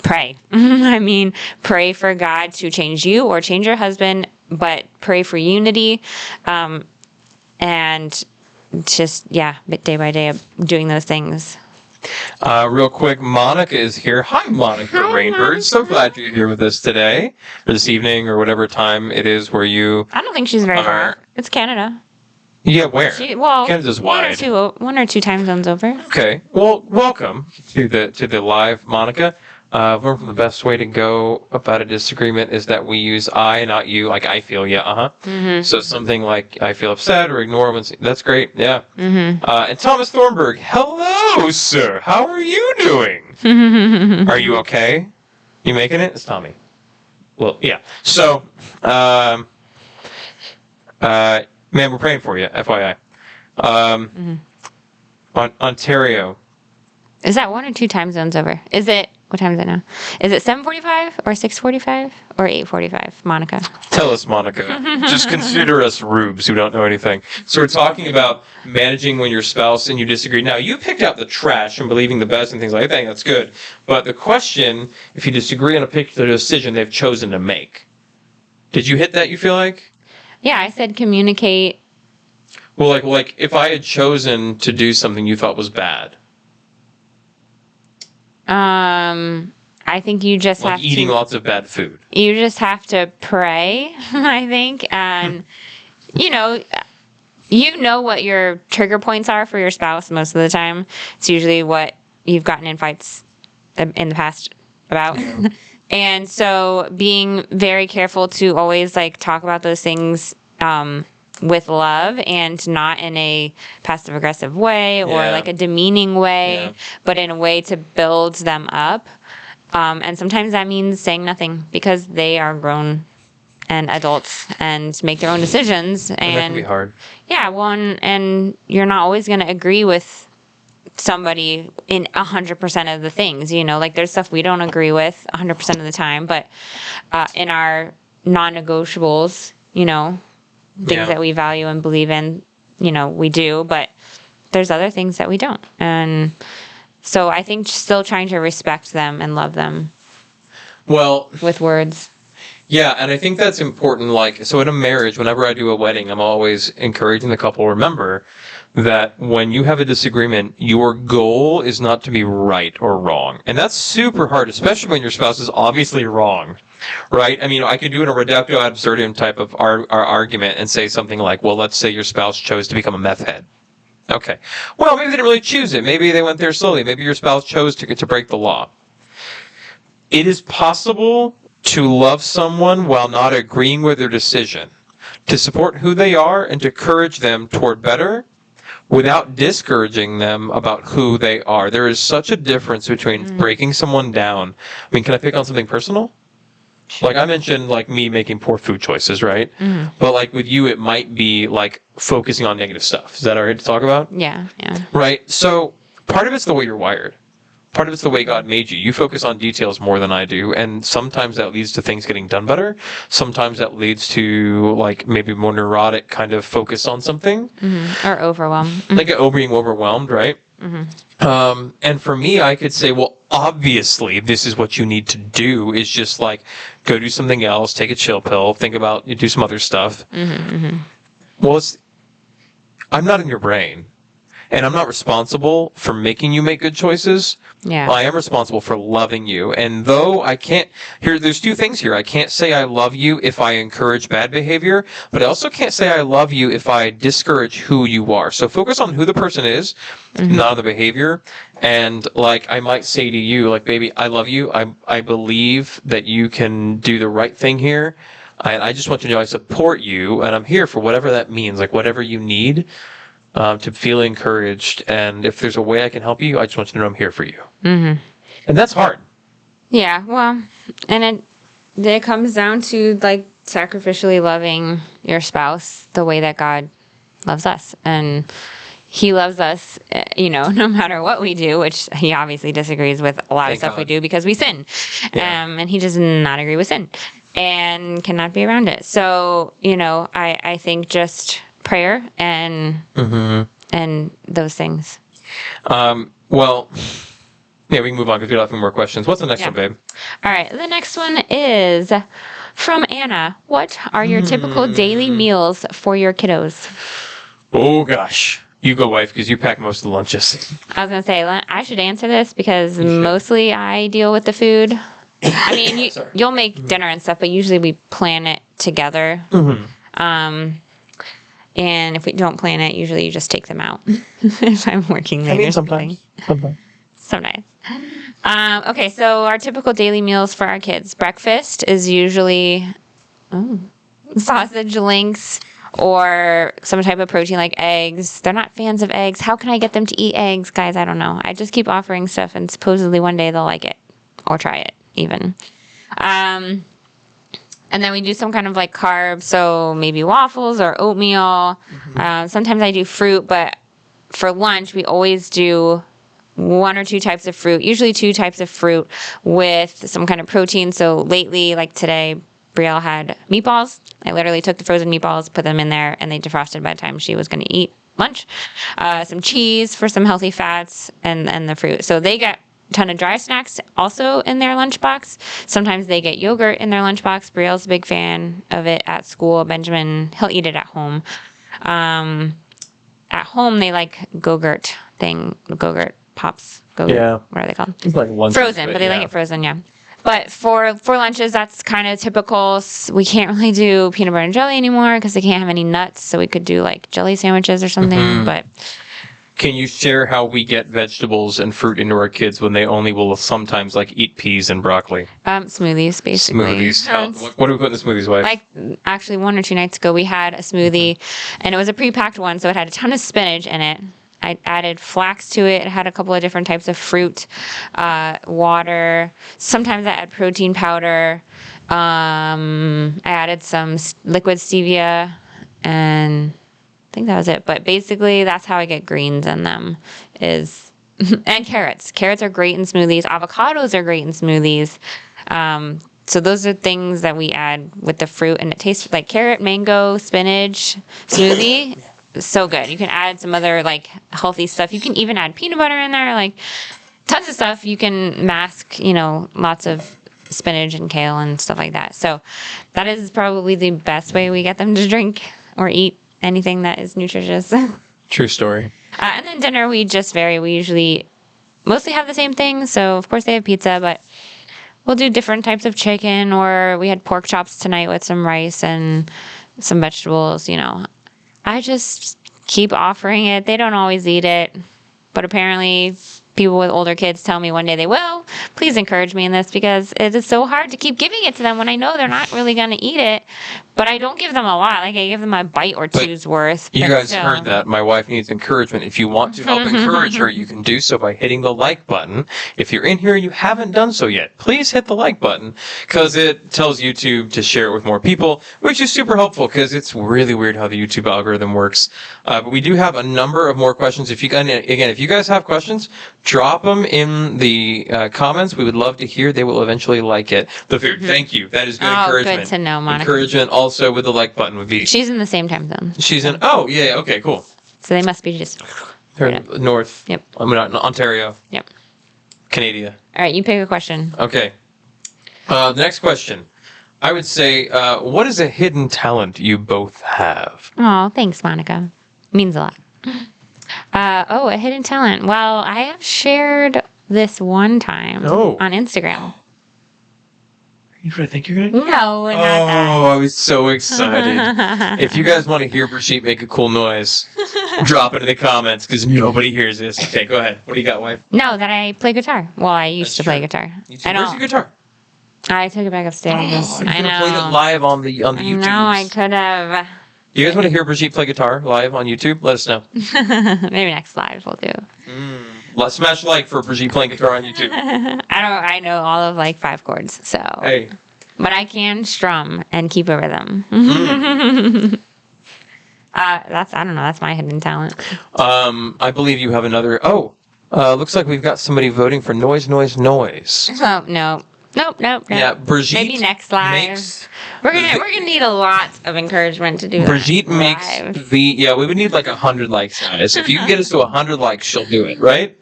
pray. I mean, pray for God to change you or change your husband, but pray for unity. And just, day by day of doing those things. Real quick, Monica is here. Hi, Monica Rainbird. So glad you're here with us today, or this evening, or whatever time it is where you I don't think she's very far. It's Canada. Yeah, where? Canada's wide. One or two time zones over. Okay. Well, welcome to the live, Monica. I've learned from the best way to go about a disagreement is that we use I, not you, like I feel, Mm-hmm. So something like I feel upset or ignore when, that's great, yeah. Mm-hmm. And Thomas Thornburg, hello, sir. How are you doing? Are you okay? You making it? It's Tommy. Well, yeah. So, man, we're praying for you, FYI. Ontario. Is that one or two time zones over? Is it What time is it now? Is it 7:45 or 6:45 or 8:45, Monica? Tell us, Monica. Just consider us rubes who don't know anything. So we're talking about managing when your spouse and you disagree. Now, you picked out the trash and believing the best and things like that. That's good. But the question, if you disagree on a particular decision they've chosen to make, did you hit that, you feel like? Yeah, I said communicate. Well, like if I had chosen to do something you thought was bad. I think you just Like have eating to... lots of bad food. You just have to pray, I think, and, you know what your trigger points are for your spouse most of the time. It's usually what you've gotten in fights in the past about. And so being very careful to always, like, talk about those things with love and not in a passive-aggressive way or, like, a demeaning way, but in a way to build them up. And sometimes that means saying nothing because they are grown and adults and make their own decisions. And that can be hard. Yeah, well, and you're not always going to agree with somebody in 100% of the things, you know, like there's stuff we don't agree with 100% of the time, but in our non-negotiables, you know, things that we value and believe in, you know, we do, but there's other things that we don't. And so I think still trying to respect them and love them. Well, with words. Yeah, and I think that's important. Like, so in a marriage, whenever I do a wedding, I'm always encouraging the couple, remember that when you have a disagreement, your goal is not to be right or wrong. And that's super hard, especially when your spouse is obviously wrong, right? I mean, I could do a reductio ad absurdum type of argument and say something like, well, let's say your spouse chose to become a meth head. Okay. Well, maybe they didn't really choose it. Maybe they went there slowly. Maybe your spouse chose to break the law. It is possible to love someone while not agreeing with their decision, to support who they are and to encourage them toward better without discouraging them about who they are. There is such a difference between breaking someone down. I mean, can I pick on something personal? Like I mentioned, like me making poor food choices, right? But like with you, it might be like focusing on negative stuff. Is that all right to talk about? Yeah. Right. So part of it's the way you're wired. Part of it's the way God made you. You focus on details more than I do, and sometimes that leads to things getting done better. Sometimes that leads to like maybe more neurotic kind of focus on something, or overwhelm, like being overwhelmed, right? And for me, I could say, well, obviously, this is what you need to do: is just like go do something else, take a chill pill, think about do some other stuff. Well, I'm not in your brain. And I'm not responsible for making you make good choices. Yeah. I am responsible for loving you. And though I can't, there's two things here. I can't say I love you if I encourage bad behavior, but I also can't say I love you if I discourage who you are. So focus on who the person is, not on the behavior. And like I might say to you, like, baby, I love you. I believe that you can do the right thing here. I just want you to know I support you, and I'm here for whatever that means, like whatever you need. To feel encouraged, and if there's a way I can help you, I just want you to know I'm here for you. And that's hard. Yeah, well, and it comes down to like sacrificially loving your spouse the way that God loves us, and He loves us, you know, no matter what we do, which He obviously disagrees with a lot of stuff we do because we sin, and He does not agree with sin and cannot be around it. So, you know, I think just prayer and those things. Well, yeah, we can move on because we don't have any more questions. What's the next one, babe? All right, the next one is from Anna. What are your typical daily meals for your kiddos? Oh gosh, you go, wife, because you pack most of the lunches. I was gonna say I should answer this because mostly I deal with the food. I mean, you'll make dinner and stuff, but usually we plan it together. And if we don't plan it, usually you just take them out if I'm working late or something. Sometimes. Okay, so our typical daily meals for our kids. Breakfast is usually sausage links or some type of protein like eggs. They're not fans of eggs. How can I get them to eat eggs? Guys, I don't know. I just keep offering stuff, and supposedly one day they'll like it or try it even. And then we do some kind of like carb, so maybe waffles or oatmeal. Sometimes I do fruit, but for lunch we always do 1 or 2 types of fruit, usually 2 types of fruit with some kind of protein. So lately, like today, Brielle had meatballs. I literally took the frozen meatballs, put them in there, and they defrosted by the time she was going to eat lunch. Some cheese for some healthy fats, and the fruit. So they get a ton of dry snacks also in their lunchbox. Sometimes they get yogurt in their lunchbox. Brielle's a big fan of it at school. Benjamin, he'll eat it at home. At home, they like Go-Gurt Pops. Yeah. What are they called? It's like lunch. Frozen, but they like it frozen, yeah. But for lunches, that's kind of typical. We can't really do peanut butter and jelly anymore because they can't have any nuts. So we could do like jelly sandwiches or something. But can you share how we get vegetables and fruit into our kids when they only will sometimes like eat peas and broccoli? Smoothies, basically. Smoothies. What do we put in the smoothies, wife? Like actually 1 or 2 nights ago, we had a smoothie, and it was a pre-packed one, so it had a ton of spinach in it. I added flax to it. It had a couple of different types of fruit, water. Sometimes I add protein powder. I added some liquid stevia, and I think that was it. But basically, that's how I get greens in them. And carrots. Carrots are great in smoothies. Avocados are great in smoothies. So those are things that we add with the fruit, and it tastes like carrot, mango, spinach smoothie. So good. You can add some other like healthy stuff. You can even add peanut butter in there, like tons of stuff. You can mask, lots of spinach and kale and stuff like that. So that is probably the best way we get them to drink or eat anything that is nutritious. True story. And then dinner, we just vary. We usually mostly have the same thing. So of course they have pizza, but we'll do different types of chicken, or we had pork chops tonight with some rice and some vegetables, I just keep offering it. They don't always eat it, but apparently people with older kids tell me one day they will. Please encourage me in this, because it is so hard to keep giving it to them when I know they're not really going to eat it. But I don't give them a lot. Like I give them a bite or two's worth. You guys heard that. My wife needs encouragement. If you want to help encourage her, you can do so by hitting the like button. If you're in here and you haven't done so yet, please hit the like button, because it tells YouTube to share it with more people, which is super helpful, because it's really weird how the YouTube algorithm works. But we do have a number of more questions. If you guys have questions, drop them in the comments. We would love to hear. They will eventually like it. The food. Thank you. That is good encouragement. Good to know, Monica. Encouragement also with the like button would be. She's in the same time zone. She's in. Oh yeah. Okay. Cool. So they must be just. They're north. Yep. I mean, Ontario. Yep. Canada. All right. You pick a question. Okay. The next question. I would say, what is a hidden talent you both have? Oh, thanks, Monica. Means a lot. A hidden talent. Well, I have shared this one time on Instagram. You what I think you're going to do? No, not that. Oh, I was so excited. If you guys want to hear Brigitte make a cool noise, drop it in the comments, because nobody hears this. Okay, go ahead. What do you got, wife? No, that I play guitar. Well, I used to play guitar. Where's your guitar? I took it back upstairs. I know. Played it live on the YouTube. No, I could have. You guys want to hear Brigitte play guitar live on YouTube? Let us know. Maybe next live we'll do. Let's smash like for Brigitte playing guitar on YouTube. I know all of like 5 chords, so. Hey. But I can strum and keep a rhythm. That's my hidden talent. I believe you have another. Looks like we've got somebody voting for noise. Oh, no. Nope. Yeah, Brigitte. Maybe next live. We're gonna need a lot of encouragement to do that. Brigitte makes we would need like 100 likes, guys. If you can get us to 100 likes, she'll do it, right?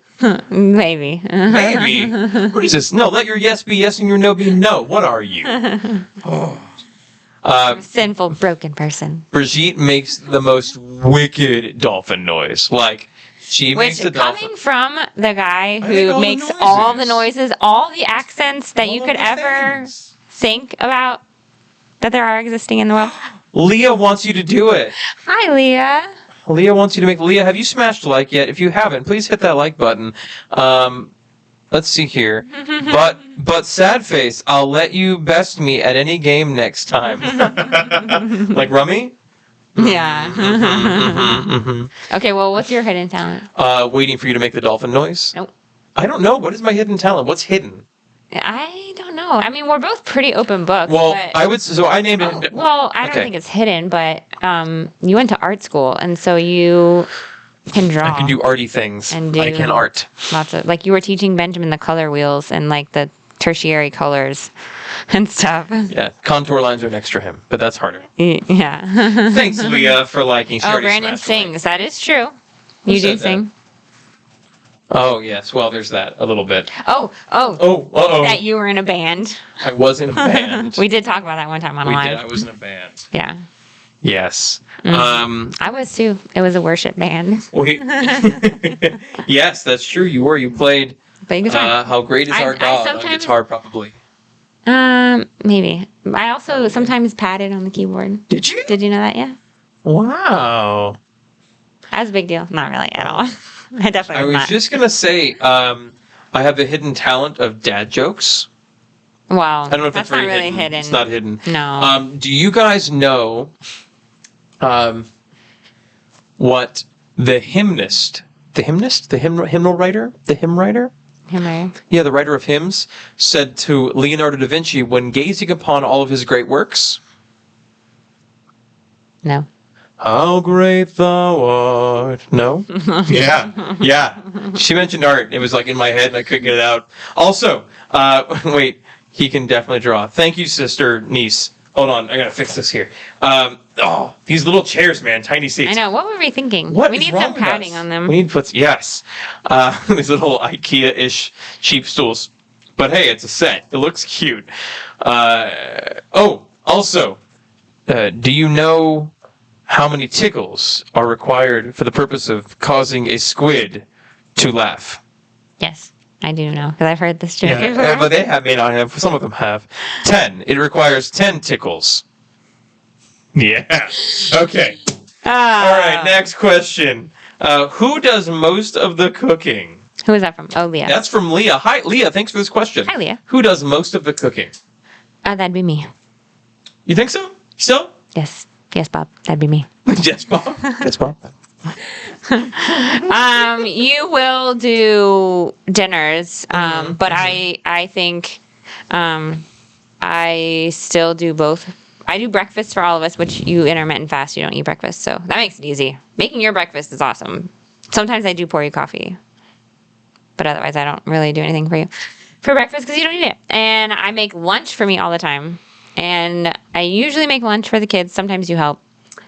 Maybe. Maybe. What is this? No, let your yes be yes and your no be no. What are you? I'm a sinful, broken person. Brigitte makes the most wicked dolphin noise. Like, she makes the dolphin. Coming from the guy who makes all the noises, all the accents that you could ever think about that there are existing in the world. Leah wants you to do it. Hi, Leah. Leah wants you to make. Leah, have you smashed like yet? If you haven't, please hit that like button. Let's see here. But sad face, I'll let you best me at any game next time. Like Rummy? Yeah. Okay, well, what's your hidden talent? Waiting for you to make the dolphin noise. Nope. I don't know. What is my hidden talent? What's hidden? I don't know. I mean, we're both pretty open books. Well, I named it. Well, I don't think it's hidden, but you went to art school, and so you can draw. I can do arty things. And do I can art. Lots of, like, you were teaching Benjamin the color wheels and, like, the tertiary colors and stuff. Yeah, contour lines are next to him, but that's harder. Yeah. Thanks, Leah, for liking. She Oh, already Brandon smashed the like. sings. That is true. Who You do said that? sing. Oh, yes. Well, there's that a little bit. Oh. Oh, uh-oh. That you were in a band. I was in a band. We did talk about that one time on We live. did. I was in a band. Yeah. Yes. I was too. It was a worship band. Wait. Yes, that's true. You were. You played. Played guitar. How great is I our God on sometimes- guitar? Probably. Maybe. I also sometimes padded on the keyboard. Did you? Did you know that? Yeah. Wow. That was a big deal. Not really at all. I definitely I was was not. just gonna say, I have the hidden talent of dad jokes. Wow. I don't know if that's that's not very really hidden. It's not hidden. No. Do you guys know what the hymnist, the hymnal writer, the hymn writer? Him right? Yeah, the writer of hymns said to Leonardo da Vinci when gazing upon all of his great works, No. "How great thou art." No? Yeah. She mentioned art. It was like in my head and I couldn't get it out. Also, wait, he can definitely draw. Thank you, sister, niece. Hold on, I gotta fix this here. These little chairs, man, tiny seats. I know. What were we thinking? What we is need wrong some with padding us? on them. We need puts. Yes, these little IKEA-ish cheap stools. But hey, it's a set. It looks cute. Also, do you know how many tickles are required for the purpose of causing a squid to laugh? Yes, I do know because I've heard this joke before. Yeah, but they may not have. Some of them have. 10. It requires 10 tickles. Yeah. Okay. All right. Next question. Who does most of the cooking? Who is that from? Oh, Leah. That's from Leah. Hi, Leah. Thanks for this question. Hi, Leah. Who does most of the cooking? That'd be me. You think so? Still? Yes. Yes, Bob. That'd be me. Yes, Bob. Yes, Bob. You will do dinners, but I think I still do both. I do breakfast for all of us, which you intermittent fast. You don't eat breakfast, so that makes it easy. Making your breakfast is awesome. Sometimes I do pour you coffee, but otherwise I don't really do anything for you for breakfast because you don't need it. And I make lunch for me all the time, and I usually make lunch for the kids. Sometimes you help,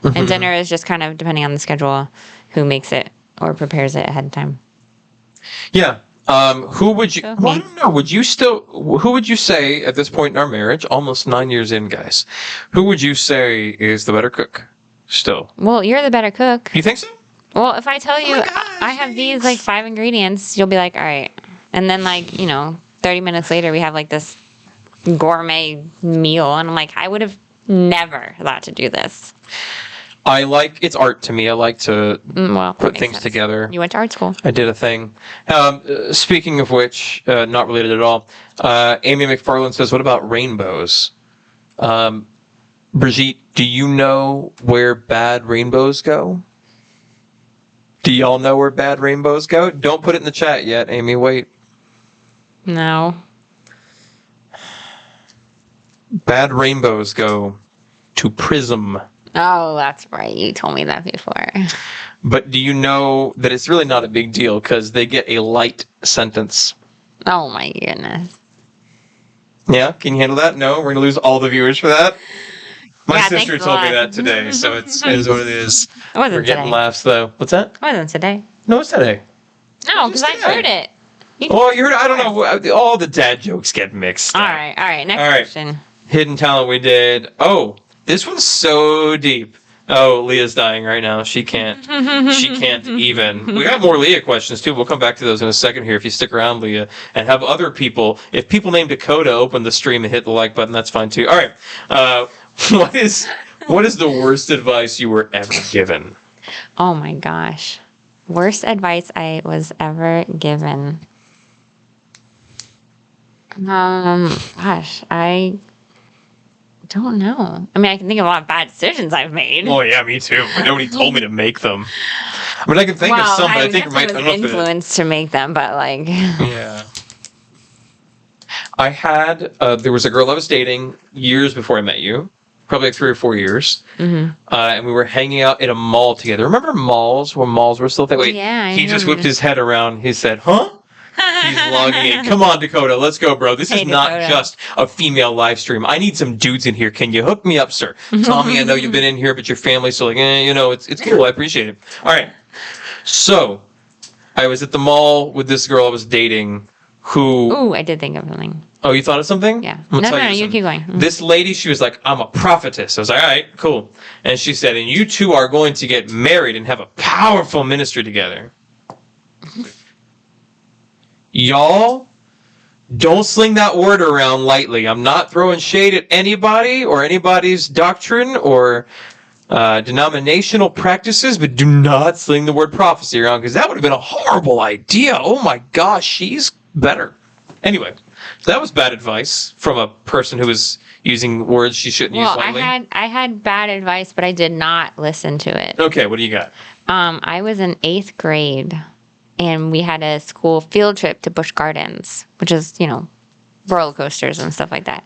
and dinner is just kind of depending on the schedule, who makes it or prepares it ahead of time. Yeah. Who would you? So Well, I me. don't know. Who would you say at this point in our marriage, almost 9 years in, guys? Who would you say is the better cook? Still, Well, you're the better cook. you think so? Well, if I tell you my gosh, I have these like 5 ingredients, you'll be like, all right. And then 30 minutes later, we have like this gourmet meal. And I'm like, I would have never thought to do this. It's art to me. I like to Well, put things together. You went to art school. I did a thing. Speaking of which, not related at all, Amy McFarland says, what about rainbows? Brigitte, do you know where bad rainbows go? Do y'all know where bad rainbows go? Don't put it in the chat yet, Amy. Wait. No. Bad rainbows go to Prism. Oh, that's right. You told me that before. But do you know that it's really not a big deal because they get a light sentence? Oh, my goodness. Yeah? Can you handle that? No? We're going to lose all the viewers for that? My Yeah, sister thanks a told me lot. that today, so it is what it is. It wasn't We're getting today. laughs, though. What's that? It wasn't today. No, it's today. No, because I today. heard it. Oh, you heard? I don't know. All the dad jokes get mixed. All up. right. Next All right. question. Hidden talent we did. Oh, this one's so deep. Oh, Leah's dying right now. She can't. She can't even. We got more Leah questions too. We'll come back to those in a second here if you stick around, Leah, and have other people. If people named Dakota open the stream and hit the like button, that's fine too. All right. What is the worst advice you were ever given? Oh, my gosh. Worst advice I was ever given. Gosh, I don't know. I mean, I can think of a lot of bad decisions I've made. Oh yeah, me too. But nobody told me to make them. I mean, I can think of some, but I think it might. I was don't know if it- influenced to make them, but like, Yeah. I had, there was a girl I was dating years before I met you, probably like 3 or 4 years. And we were hanging out at a mall together. Remember malls when malls were still that way? Yeah, He just whipped his head around. He said, huh? He's logging in. Come on, Dakota. Let's go, bro. This is not Dakota. just a female live stream. I need some dudes in here. Can you hook me up, sir? Tommy, I know you've been in here, but your family's still like, it's cool. I appreciate it. All right. So I was at the mall with this girl I was dating who... Ooh, I did think of something. Oh, you thought of something? Yeah. I'm gonna No, tell you something. keep going. This lady, she was like, I'm a prophetess. I was like, all right, cool. And she said, and you two are going to get married and have a powerful ministry together. Y'all, don't sling that word around lightly. I'm not throwing shade at anybody or anybody's doctrine or denominational practices, but do not sling the word prophecy around because that would have been a horrible idea. Oh my gosh, she's better. Anyway, that was bad advice from a person who was using words she shouldn't use lightly. I had bad advice, but I did not listen to it. Okay, what do you got? I was in 8th grade, and we had a school field trip to Busch Gardens, which is, roller coasters and stuff like that.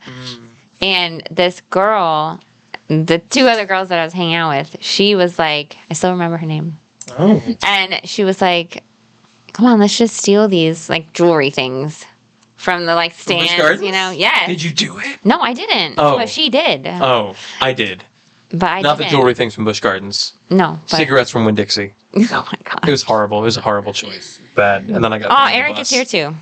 And this girl, the 2 other girls that I was hanging out with, she was like, I still remember her name. Oh. And she was like, come on, let's just steal these, jewelry things from the, stands, Yes. Did you do it? No, I didn't. Oh. But she did. Oh, I did. But I Not didn't. the jewelry things from Busch Gardens. No. But, Cigarettes from Winn-Dixie. oh, my God. It was horrible. It was a horrible choice. Bad. And then I got Oh, put on the Eric bus. is here, too.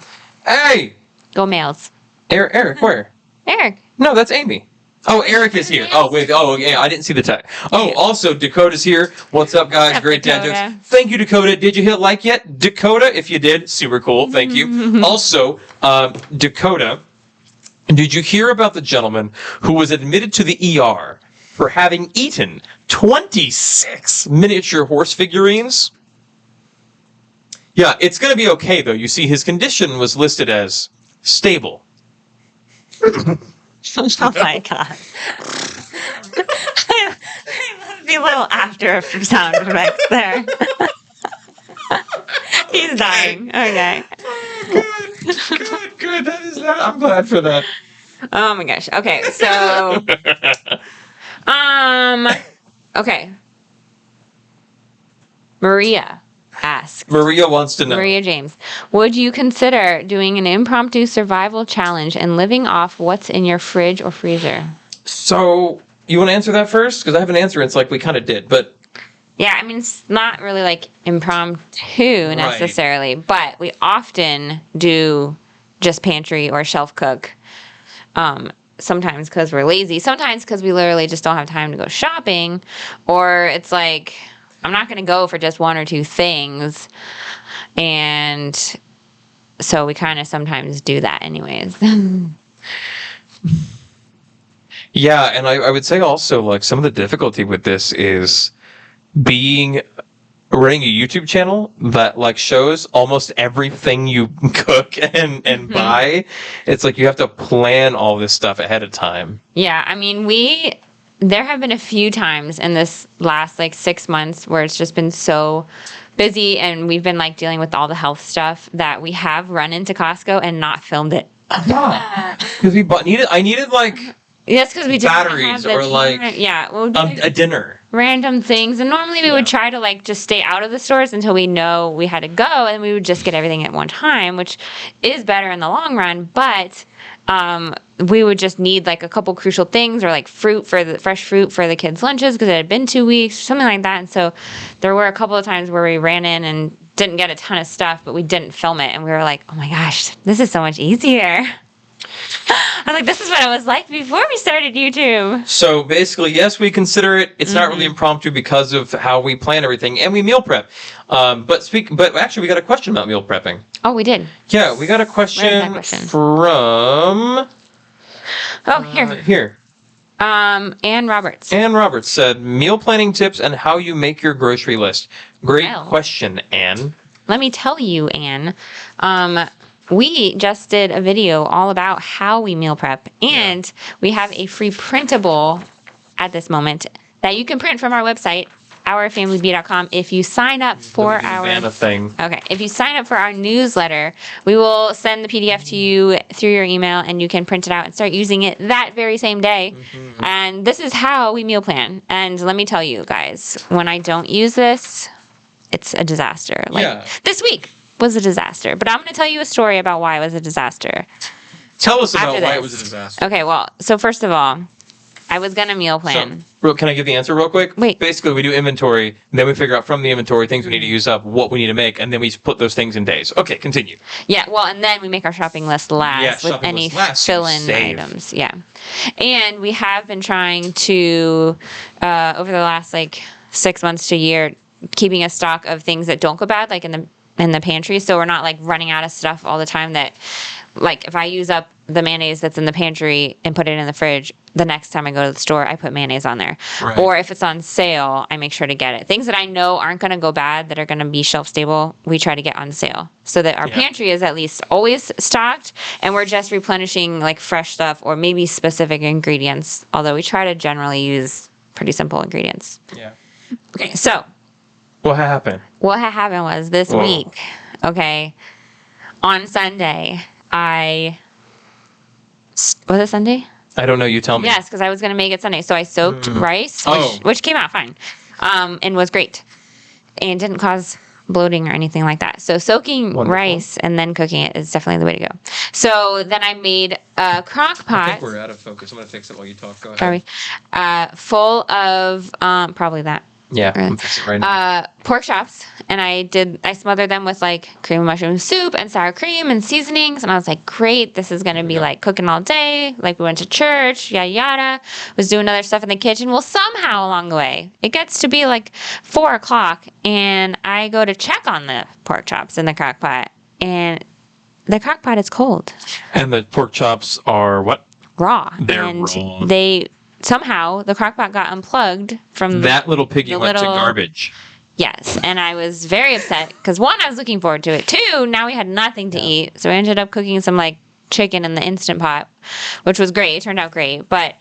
Hey! Go males. Eric, where? Eric. No, that's Amy. Oh, Eric is here. Oh, wait. Oh, yeah, I didn't see the tag. Oh, also, Dakota's here. What's up, guys? What's up, Great dad Dakota? jokes. Thank you, Dakota. Did you hit like yet? Dakota, if you did, super cool. Thank you. Also, Dakota, did you hear about the gentleman who was admitted to the ER for having eaten 26 miniature horse figurines? Yeah, it's going to be okay, though. You see, his condition was listed as stable. Oh my God. I love the little after sound effects there. He's dying. Okay. Good. That is that. I'm glad for that. Oh my gosh. Okay, so okay. Maria asks. Maria wants to know. Maria James, would you consider doing an impromptu survival challenge and living off what's in your fridge or freezer? So, you want to answer that first? Because I have an answer. It's like we kind of did, but... Yeah, I mean, it's not really impromptu necessarily, but we often do just pantry or shelf cook. Sometimes because we're lazy, sometimes because we literally just don't have time to go shopping, or it's I'm not going to go for just 1 or 2 things, and so we kind of sometimes do that anyways. Yeah, and I would say also, some of the difficulty with this is running a YouTube channel that shows almost everything you cook and buy. It's you have to plan all this stuff ahead of time. Yeah, I mean, there have been a few times in this last 6 months where it's just been so busy and we've been dealing with all the health stuff that we have run into Costco and not filmed it. Because I needed Yes, because we didn't batteries have the or time. Yeah, well, a dinner. Random things, and normally we would try to just stay out of the stores until we know we had to go, and we would just get everything at one time, which is better in the long run. But we would just need a couple crucial things, or fresh fruit for the kids' lunches because it had been 2 weeks, something like that. And so there were a couple of times where we ran in and didn't get a ton of stuff, but we didn't film it, and we were like, oh my gosh, this is so much easier. I'm like, this is what it was like before we started YouTube. So basically, yes, we consider it. It's not really impromptu because of how we plan everything, and we meal prep. But actually, we got a question about meal prepping. Oh, we did. Yeah, we got a question from. Oh, here. Here. Ann Roberts. Ann Roberts said, meal planning tips and how you make your grocery list. Great Well. question, Ann. Let me tell you, Ann. We just did a video all about how we meal prep, and we have a free printable at this moment that you can print from our website Contact.OurFamilyB.com. If you sign up for our thing. Okay. If you sign up for our newsletter, we will send the PDF to you through your email, and you can print it out and start using it that very same day. Mm-hmm. And this is how we meal plan. And let me tell you guys, when I don't use this, it's a disaster. This week was a disaster. But I'm going to tell you a story about why it was a disaster. Tell us about why it was a disaster. Okay, well, so first of all, I was going to meal plan. So, can I give the answer real quick? Wait. Basically, we do inventory, and then we figure out from the inventory things we need to use up, what we need to make, and then we put those things in days. Okay, continue. Yeah, well, and then we make our shopping list last with any fill-in items. Yeah. And we have been trying to, over the last, 6 months to a year, keeping a stock of things that don't go bad, like in the pantry, so we're not running out of stuff all the time that if I use up the mayonnaise that's in the pantry and put it in the fridge, the next time I go to the store, I put mayonnaise on there. Right. Or if it's on sale, I make sure to get it. Things that I know aren't going to go bad, that are going to be shelf stable, we try to get on sale so that our pantry is at least always stocked, and we're just replenishing fresh stuff or maybe specific ingredients, although we try to generally use pretty simple ingredients. Yeah. Okay, so what happened? What happened was this week, okay, on Sunday, was it Sunday? I don't know. You tell me. Yes, because I was going to make it Sunday. So I soaked rice, which came out fine, and was great, and didn't cause bloating or anything like that. So soaking rice and then cooking it is definitely the way to go. So then I made a crock pot. I think we're out of focus. I'm going to fix it while you talk. Go ahead. Sorry. Full of probably that. Yeah, I'm fixing it right now. Pork chops, and I smothered them with cream of mushroom soup and sour cream and seasonings, and I was like, great, this is gonna be cooking all day. We went to church, yada yada, was doing other stuff in the kitchen. Well, somehow along the way, it gets to be 4:00, and I go to check on the pork chops in the crock pot, and the crock pot is cold. And the pork chops are what? Raw. They're raw. Somehow, the crock pot got unplugged from that little piggy went to garbage. Yes, and I was very upset because, one, I was looking forward to it. Two, now we had nothing to eat, so I ended up cooking some chicken in the Instant Pot, which was great. It turned out great, but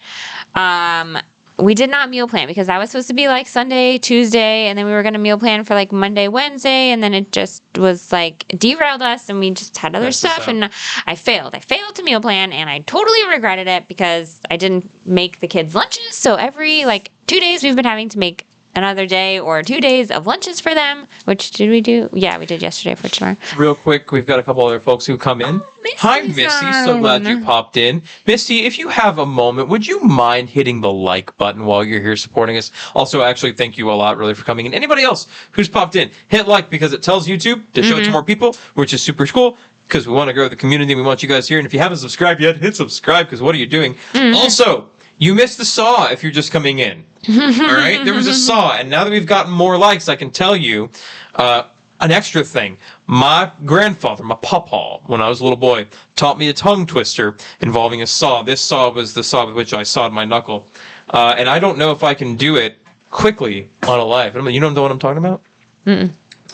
we did not meal plan because that was supposed to be Sunday, Tuesday, and then we were going to meal plan for Monday, Wednesday, and then it just was derailed us, and we just had other stuff, and I failed. I failed to meal plan, and I totally regretted it because I didn't make the kids' lunches. So every 2 days we've been having to make another day or 2 days of lunches for them. Which did we do? Yeah, we did yesterday for tomorrow. Real quick, we've got a couple other folks who come in. Hi, Missy. So glad you popped in. Missy, if you have a moment, would you mind hitting the like button while you're here supporting us? Also, actually, thank you a lot, really, for coming in. Anybody else who's popped in, hit like because it tells YouTube to show it to more people, which is super cool because we want to grow the community. We want you guys here. And if you haven't subscribed yet, hit subscribe because what are you doing? Also, you missed the saw if you're just coming in. All right? There was a saw. And now that we've gotten more likes, I can tell you an extra thing. My grandfather, my pawpaw, when I was a little boy, taught me a tongue twister involving a saw. This saw was the saw with which I sawed my knuckle. And I don't know if I can do it quickly on a live. You know what I'm talking about?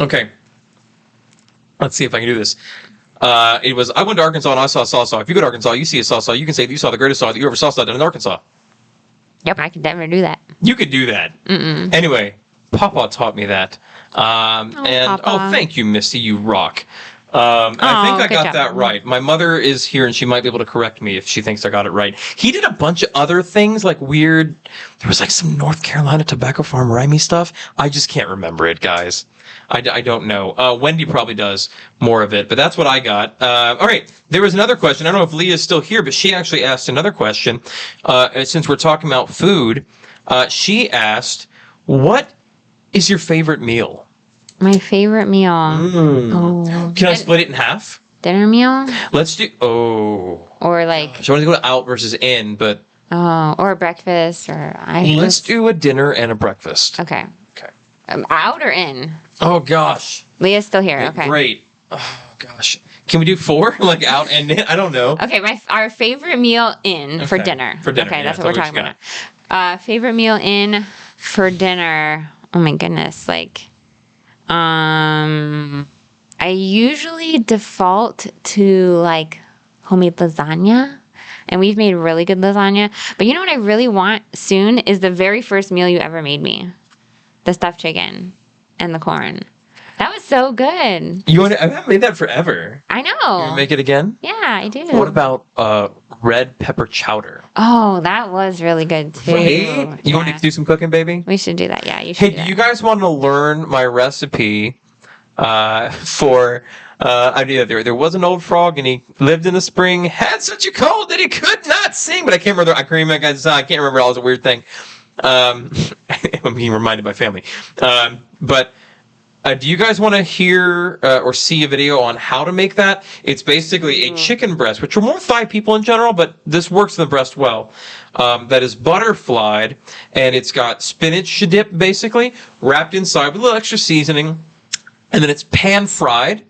Okay. Let's see if I can do this. I went to Arkansas and I saw a saw. If you go to Arkansas, you see a saw. You can say that you saw the greatest saw that you ever saw done in Arkansas. Yep, I could never do that. You could do that. Anyway, Papa taught me that. Thank you, Misty. You rock. I think I got that right. My mother is here, and she might be able to correct me if she thinks I got it right. He did a bunch of other things, weird. There was some North Carolina tobacco farm rhymey stuff. I just can't remember it, guys. I don't know. Wendy probably does more of it, but that's what I got. All right. There was another question. I don't know if Leah's still here, but she actually asked another question. Since we're talking about food, she asked, what is your favorite meal? My favorite meal. Oh. Can I split it in half? Dinner meal? Let's do. Oh. Or So I want to go to out versus in, but. Oh, or breakfast, or Let's do a dinner and a breakfast. Okay. Out or in? Oh gosh. Leah's still here. Okay. Great. Oh gosh. Can we do 4? Out and in? I don't know. Okay. Our favorite meal in for dinner. For dinner. Okay, that's what we're talking about. Favorite meal in for dinner. Oh my goodness. I usually default to homemade lasagna. And we've made really good lasagna. But you know what I really want soon is the very first meal you ever made me. the stuffed chicken and the corn. That was so good. I haven't made that forever. I You know. want to make it again? Yeah, I do. What about red pepper chowder? Oh, that was really good too. Right? You want to do some cooking, baby? We should do that. Yeah, you should. Hey, do do that. you guys want to learn my recipe for? There was an old frog, and he lived in the spring. Had such a cold that he could not sing. But I can't remember. I can't remember. All was a weird thing. I'm being reminded by family. But do you guys want to hear or see a video on how to make that? It's basically a chicken breast, which are more thigh people in general, but this works in the breast well. That is butterflied, and it's got spinach dip, basically, wrapped inside with a little extra seasoning. And then it's pan fried,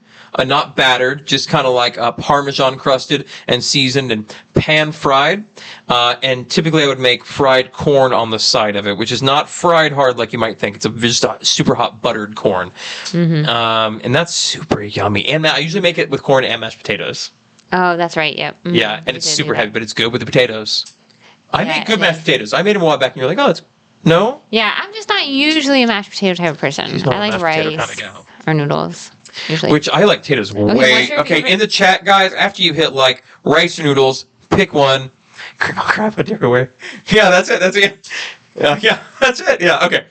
not battered, just kind of like Parmesan crusted and seasoned and pan fried. And typically I would make fried corn on the side of it, which is not fried hard like you might think. It's just a super hot buttered corn. And that's super yummy. And I usually make it with corn and mashed potatoes. Oh, that's right. Yep. Yeah, and it's super heavy, but it's good with the potatoes. I Yeah, make good it mashed is. potatoes. I made them a while back, and you're like, oh, it's... No? Yeah, I'm just not usually a mashed potato type of person. She's not I a like mashed potato rice kind of gal. or noodles. Usually. Which I like potatoes what's way... your Okay, favorite? in the chat, guys, after you hit, like, rice or noodles, pick one. Crap, everywhere. Yeah, that's it. Yeah, that's it. Yeah, okay.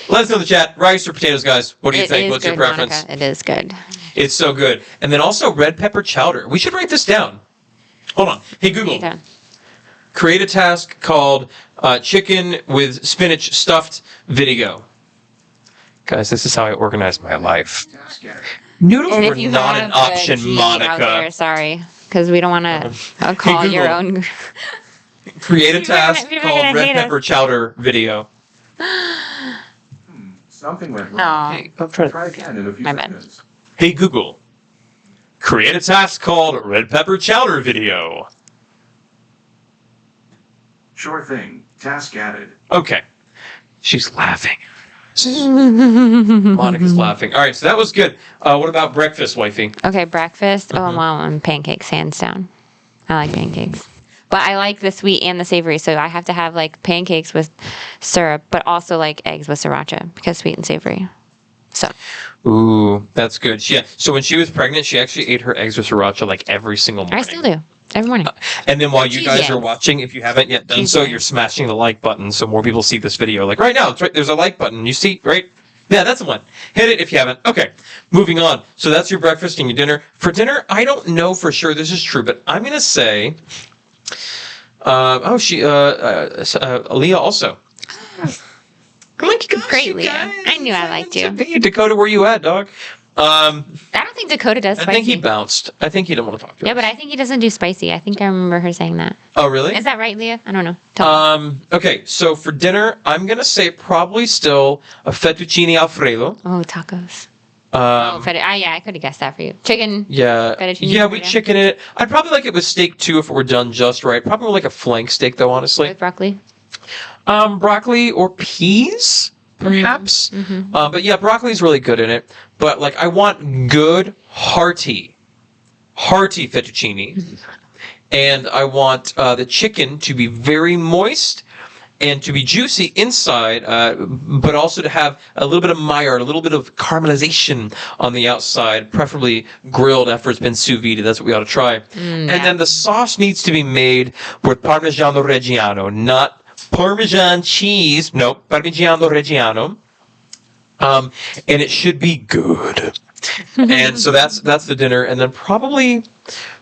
Let us know in the chat, rice or potatoes, guys. What do you think? What's your preference? Monica. It is good. It's so good. And then also red pepper chowder. We should write this down. Hold on. Hey, Google. Anytime. Create a task called chicken with spinach stuffed video. Guys, this is how I organize my life. Noodles And were if you not have an option, a G out there, Monica. sorry, because we don't want to call Hey, your Google. own. Create a People are gonna- task people are called gonna red hate us. pepper chowder video. Something went wrong. No. Hey, I'm trying Try to... again in a few My bad. seconds. Hey, Google. Create a task called red pepper chowder video. Sure thing. Task added. Okay. She's laughing. Monica's laughing. All right, so that was good. What about breakfast, wifey? Okay, breakfast. Oh, wow, and pancakes, hands down. I like pancakes. But I like the sweet and the savory, so I have to have like pancakes with syrup, but also like eggs with sriracha because sweet and savory. So Ooh, that's good. Yeah. So when she was pregnant, she actually ate her eggs with sriracha like every single morning. I still do every morning. And then while you guys Cheese are eggs. watching, if you haven't yet done so, Cheese you're eggs. smashing the like button so more people see this video. Like right now, it's right, there's a like button. You see, right? Yeah, that's the one. Hit it if you haven't. Okay, moving on. So that's your breakfast and your dinner. For dinner, I don't know for sure this is true, but I'm gonna say, Leah also. Great, Leah. I knew I liked you. Hey, Dakota, where you at, dog? I don't think Dakota does I spicy. think he bounced. I think he didn't want to talk to us. Yeah, but I think he doesn't do spicy. I think I remember her saying that. Oh, really? Is that right, Leah? I don't know. Tell me. Okay, so for dinner, I'm gonna say probably still a fettuccine alfredo. Oh, tacos. Um, Yeah, I could have guessed that for you. Chicken. yeah, Fettuccine yeah, with alfredo. chicken in it. I'd probably like it with steak too if it were done just right. Probably like a flank steak though, honestly. With broccoli. Broccoli or peas, perhaps. But yeah, broccoli's really good in it. But like, I want good, hearty fettuccine, and I want the chicken to be very moist and to be juicy inside, but also to have a little bit of Maillard, a little bit of caramelization on the outside, preferably grilled after it's been sous vide. That's what we ought to try. And then the sauce needs to be made with Parmigiano Reggiano, not Parmesan cheese. Nope, Parmigiano Reggiano. And it should be good. And so that's the dinner, and then probably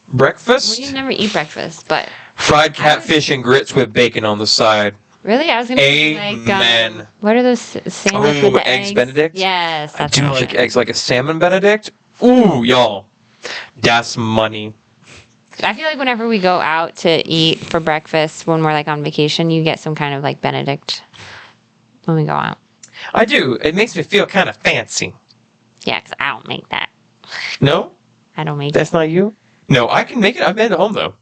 breakfast. We never eat breakfast, but Fried catfish and grits with bacon on the side. really, I was gonna say like Amen. what are those sandwiches Oh, with the eggs Benedict? Yes, I that's do what like it. eggs, like a salmon Benedict. Ooh, y'all, that's money. I feel like whenever we go out to eat for breakfast when we're like on vacation, you get some kind of like Benedict when we go out. I do. It makes me feel kind of fancy. Yeah, because I don't make that. No, I don't make that's not you. No, I can make it. I made it at home though.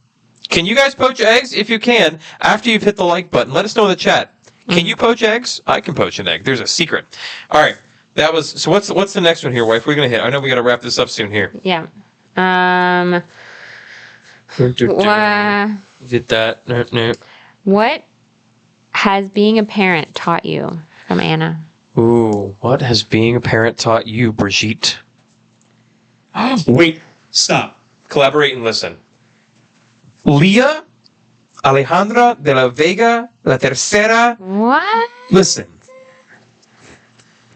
Can you guys poach eggs? If you can, after you've hit the like button, let us know in the chat. Can you poach eggs? I can poach an egg. There's a secret. All right. That was so. What's the next one here, wife? We're gonna hit. I know we gotta wrap this up soon here. Yeah. Did that? No. What has being a parent taught you from Anna? Ooh, what has being a parent taught you, Brigitte? Wait, stop. Collaborate and listen. Leah Alejandra de la Vega La Tercera. What? Listen.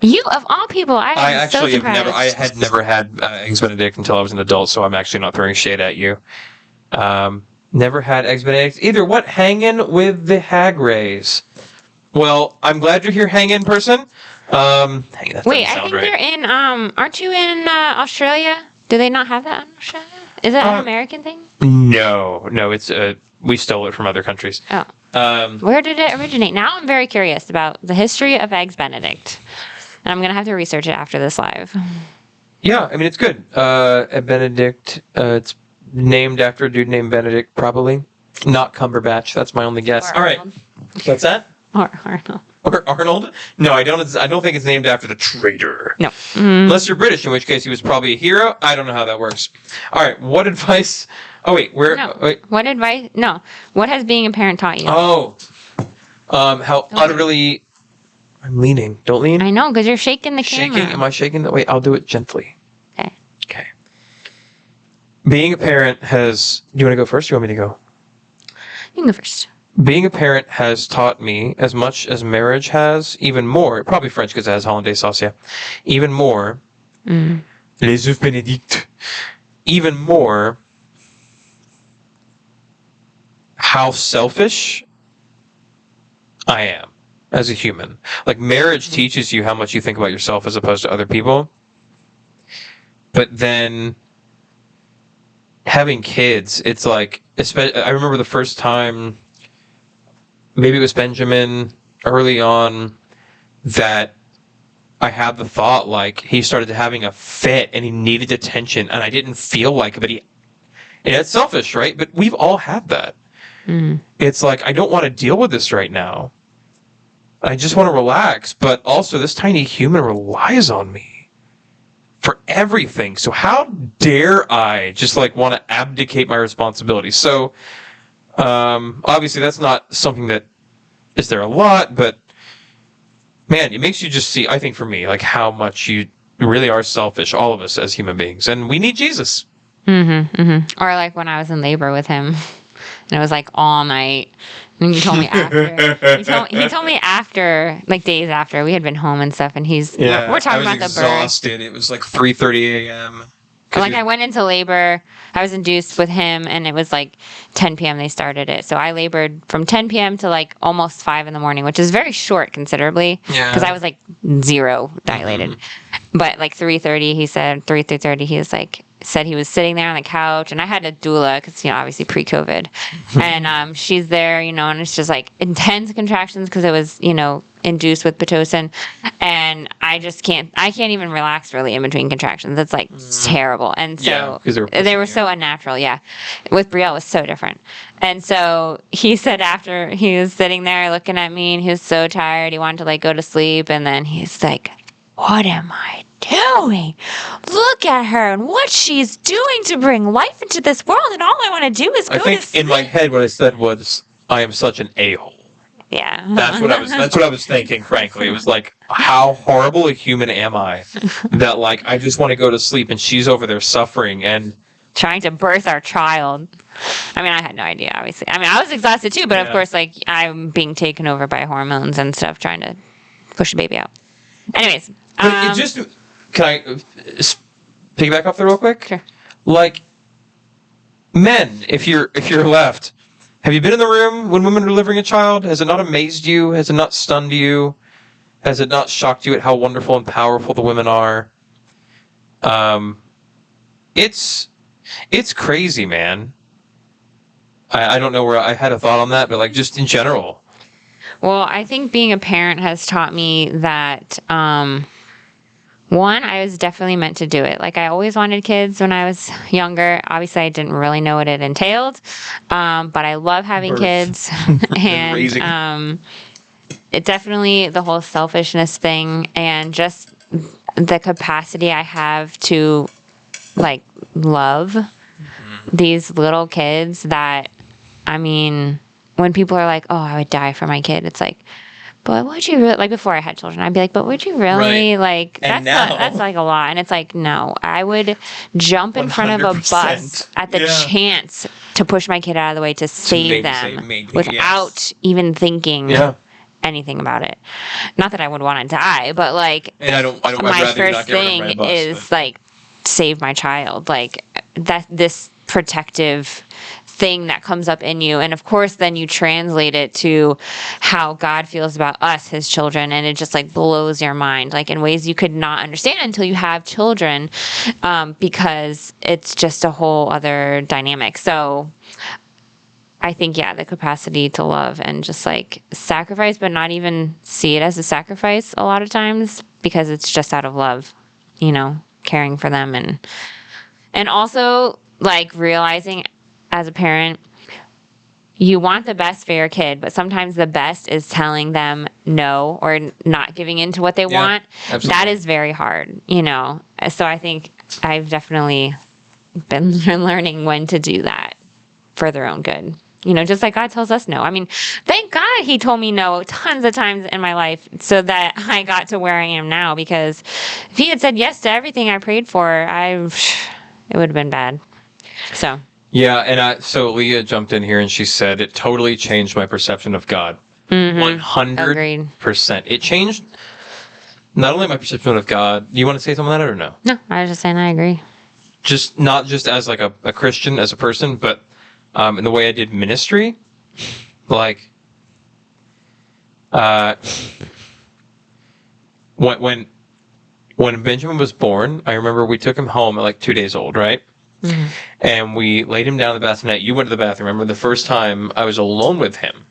You, of all people, I actually so had never had Eggs Benedict until I was an adult, so I'm actually not throwing shade at you. Never had Eggs Benedict either. What? Hanging with the Hag Rays. Well, I'm glad you're here, hanging person. Wait, I think you're in, aren't you in Australia? Do they not have that in Australia? Is that an American thing? No, it's we stole it from other countries. Oh. Where did it originate? Now I'm very curious about the history of Eggs Benedict. And I'm going to have to research it after this live. Yeah, I mean, it's good. Benedict, it's named after a dude named Benedict, probably. Not Cumberbatch, that's my only guess. Or All right. Arnold. What's that? Or Arnold. Or Arnold? No, I don't think it's named after the traitor. No. Unless you're British, in which case he was probably a hero. I don't know how that works. All right, what advice... Oh, wait, where... No. Wait. What advice... No. What has being a parent taught you? Oh. How utterly... I'm leaning. Don't lean. I know, because you're shaking the camera. Shaking? Am I shaking? Wait, I'll do it gently. Okay. Okay. Being a parent has... Do you want to go first or you want me to go? You can go first. Being a parent has taught me as much as marriage has, even more, probably French because it has hollandaise sauce, yeah, even more, les œufs bénédicts, even more how selfish I am as a human. Like, marriage teaches you how much you think about yourself as opposed to other people, but then having kids, it's like, I remember the first time, maybe it was Benjamin early on, that I had the thought, like, he started having a fit and he needed attention and I didn't feel like it, but and it's selfish, right? But we've all had that. It's like, I don't want to deal with this right now. I just want to relax, but also this tiny human relies on me for everything. So how dare I just like want to abdicate my responsibility? So obviously that's not something that is there a lot, but man, it makes you just see, I think for me, like how much you really are selfish, all of us as human beings, and we need Jesus. Or like when I was in labor with him, and it was like all night. And he told me after. he told me after, like days after, we had been home and stuff, and we're talking about the birth. I was exhausted. It was like 3:30 a.m. Like I went into labor, I was induced with him, and it was like 10 p.m. they started it. So I labored from 10 p.m. to like almost 5 in the morning, which is very short considerably. Yeah. Because I was like 0 dilated. But like 3:30, he said, 3:30, he was like, said he was sitting there on the couch, and I had a doula because, obviously pre-COVID. And she's there, and it's just like intense contractions because it was, induced with Pitocin. And I can't even relax really in between contractions. It's like terrible. And so they were so unnatural. Yeah. With Brielle, it was so different. And so he said after he was sitting there looking at me and he was so tired, he wanted to like go to sleep. And then he's like, what am I doing? Look at her and what she's doing to bring life into this world. And all I want to do is go to sleep. I think in my head what I said was, I am such an a-hole. Yeah. That's what I was thinking, frankly. It was like, how horrible a human am I that like I just want to go to sleep and she's over there suffering and trying to birth our child. I mean, I had no idea, obviously. I mean, I was exhausted too, but of course, like I'm being taken over by hormones and stuff, trying to push the baby out. Anyways, but can I piggyback off there real quick? Sure. Like, men, if you're left, have you been in the room when women are delivering a child? Has it not amazed you? Has it not stunned you? Has it not shocked you at how wonderful and powerful the women are? It's crazy, man. I don't know where I had a thought on that, but like just in general. Well, I think being a parent has taught me that, one, I was definitely meant to do it. Like, I always wanted kids when I was younger. Obviously, I didn't really know what it entailed, but I love having kids. And it definitely, the whole selfishness thing and just the capacity I have to, like, love these little kids that, I mean, when people are like, oh, I would die for my kid, it's like, but would you really, like before I had children, I'd be like, but would you really? Right. Like, And that's like a lot. And it's like, no, I would jump in front of a 100%. bus at the chance to push my kid out of the way to save them without even thinking anything about it. Not that I would want to die, but like, and I don't my first thing is like, save my child. Like, that this protective thing that comes up in you, and of course then you translate it to how God feels about us, his children, and it just like blows your mind, like in ways you could not understand until you have children, because it's just a whole other dynamic. So I think the capacity to love and just like sacrifice, but not even see it as a sacrifice a lot of times, because it's just out of love, caring for them, and also like realizing as a parent, you want the best for your kid, but sometimes the best is telling them no or not giving in to what they want. Absolutely. That is very hard, So I think I've definitely been learning when to do that for their own good. Just like God tells us no. I mean, thank God he told me no tons of times in my life so that I got to where I am now, because if he had said yes to everything I prayed for, it would have been bad. So... Yeah, and so Leah jumped in here and she said it totally changed my perception of God. 100%. It changed not only my perception of God. Do you want to say something on that or no? No, I was just saying I agree. Just not just as like a Christian, as a person, but in the way I did ministry. Like, when Benjamin was born, I remember we took him home at like 2 days old, right? Mm-hmm. And we laid him down in the bathroom. You went to the bathroom. Remember the first time I was alone with him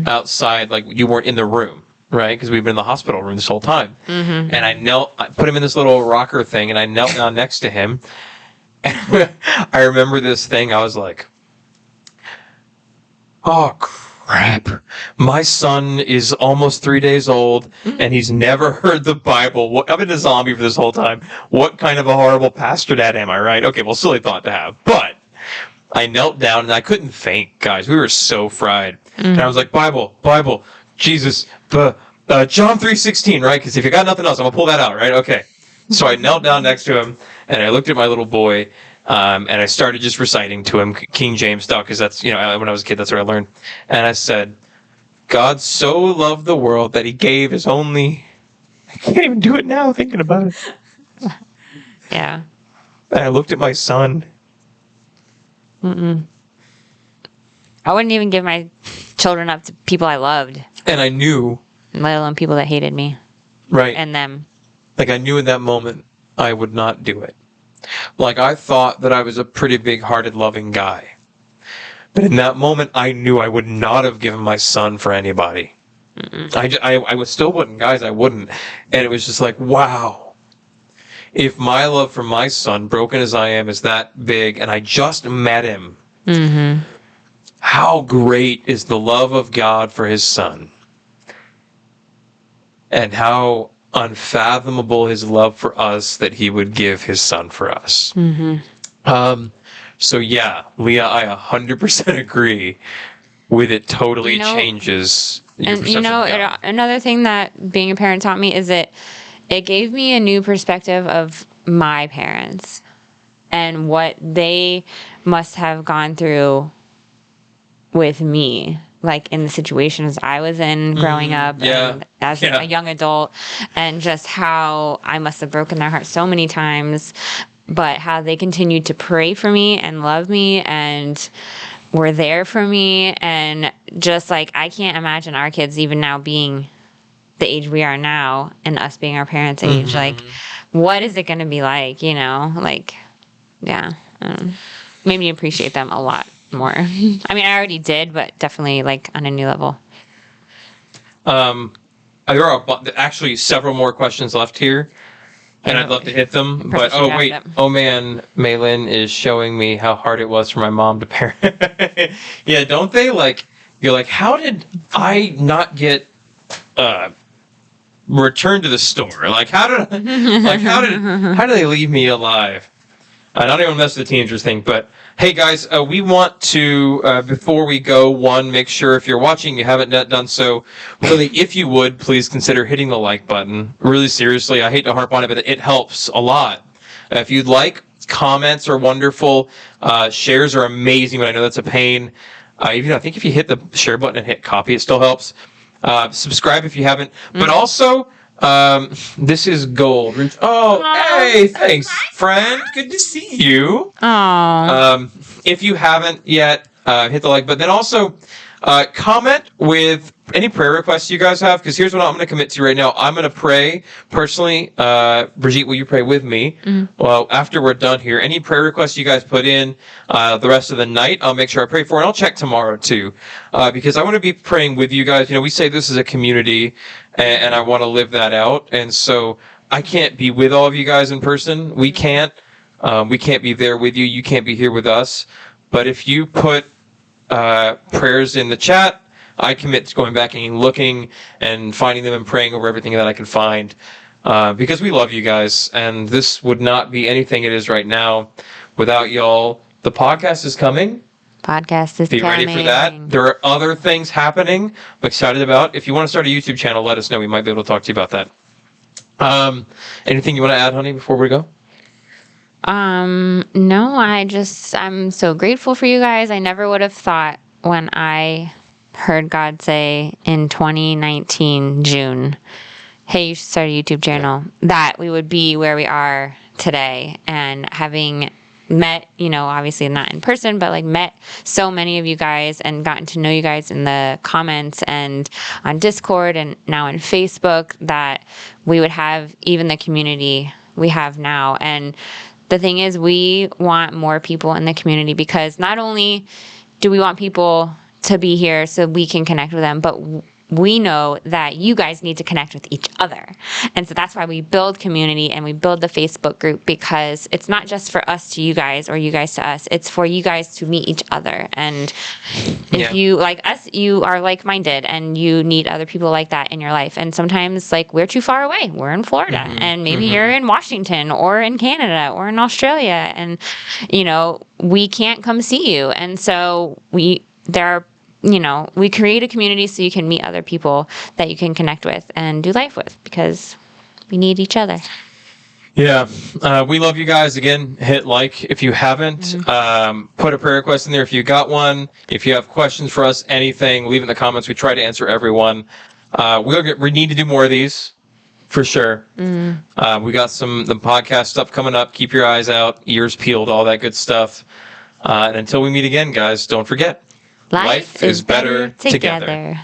outside, like you weren't in the room, right? Because we've been in the hospital room this whole time. Mm-hmm. And I put him in this little rocker thing, and I knelt down next to him. And I remember this thing. I was like, oh, crap. My son is almost 3 days old, and he's never heard the Bible. I've been a zombie for this whole time. What kind of a horrible pastor dad am I, right? Okay, well, silly thought to have. But I knelt down, and I couldn't think, guys. We were so fried. And I was like, Bible, Jesus, John 3:16, right? Because if you got nothing else, I'm going to pull that out, right? Okay. So I knelt down next to him, and I looked at my little boy, and I started just reciting to him King James stuff, because that's, when I was a kid, that's what I learned. And I said, God so loved the world that he gave his only... I can't even do it now thinking about it. Yeah. And I looked at my son. I wouldn't even give my children up to people I loved. And I knew... Let alone people that hated me. Right. And them. Like, I knew in that moment I would not do it. Like, I thought that I was a pretty big-hearted, loving guy. But in that moment, I knew I would not have given my son for anybody. I was still wouldn't, guys, I wouldn't. And it was just like, wow. If my love for my son, broken as I am, is that big, and I just met him, how great is the love of God for his son? And how unfathomable his love for us that he would give his son for us. So yeah, Leah, I 100% agree with it. Totally changes your perception of God. Another thing that being a parent taught me is that it gave me a new perspective of my parents and what they must have gone through with me, like in the situations I was in growing up and as a young adult, and just how I must have broken their heart so many times, but how they continued to pray for me and love me and were there for me. And just like, I can't imagine our kids even now being the age we are now and us being our parents' age. Like, what is it going to be like, like, made me appreciate them a lot more. I mean, I already did, but definitely like on a new level. There are actually several more questions left here, and I'd love to hit them. But oh man, Maylin is showing me how hard it was for my mom to parent. Yeah, don't they? Like, you're like, how did I not get returned to the store? Like, how did they leave me alive? I don't even mess with the teenagers thing, but hey guys, we want to, before we go, make sure if you're watching, you haven't yet done so, really, if you would, please consider hitting the like button. Really seriously, I hate to harp on it, but it helps a lot. If you'd like, comments are wonderful. Shares are amazing, but I know that's a pain. Even I think if you hit the share button and hit copy, it still helps. Subscribe if you haven't, but also, this is gold. Hey, thanks, friend. Good to see you. If you haven't yet, hit the like button. Then also, comment with any prayer requests you guys have, because here's what I'm going to commit to right now. I'm going to pray personally. Brigitte, will you pray with me? Well, after we're done here, any prayer requests you guys put in the rest of the night, I'll make sure I pray for, and I'll check tomorrow too, because I want to be praying with you guys. You know, we say this is a community, and I want to live that out, and so I can't be with all of you guys in person. We can't be there with you. You can't be here with us. But if you put prayers in the chat, I commit to going back and looking and finding them and praying over everything that I can find, because we love you guys, and this would not be anything it is right now without y'all. The podcast is coming. Be ready for that. There are other things happening I'm excited about. If you want to start a YouTube channel, let us know. We might be able to talk to you about that. Anything you want to add, honey, before we go? No, I'm so grateful for you guys. I never would have thought when I heard God say in 2019, June, hey, you should start a YouTube channel, that we would be where we are today. And having met, obviously not in person, but like met so many of you guys and gotten to know you guys in the comments and on Discord and now on Facebook, that we would have even the community we have now. And the thing is, we want more people in the community, because not only do we want people to be here so we can connect with them, but we know that you guys need to connect with each other. And so that's why we build community and we build the Facebook group, because it's not just for us to you guys or you guys to us. It's for you guys to meet each other. And if you, like us, you are like-minded and you need other people like that in your life. And sometimes, like, we're too far away. We're in Florida, and maybe you're in Washington or in Canada or in Australia, and, we can't come see you. And so we create a community so you can meet other people that you can connect with and do life with, because we need each other. Yeah. We love you guys. Again, hit like if you haven't. Put a prayer request in there if you got one. If you have questions for us, anything, leave in the comments. We try to answer everyone. We need to do more of these, for sure. We got the podcast stuff coming up. Keep your eyes out, ears peeled, all that good stuff. And until we meet again, guys, don't forget, life is better together.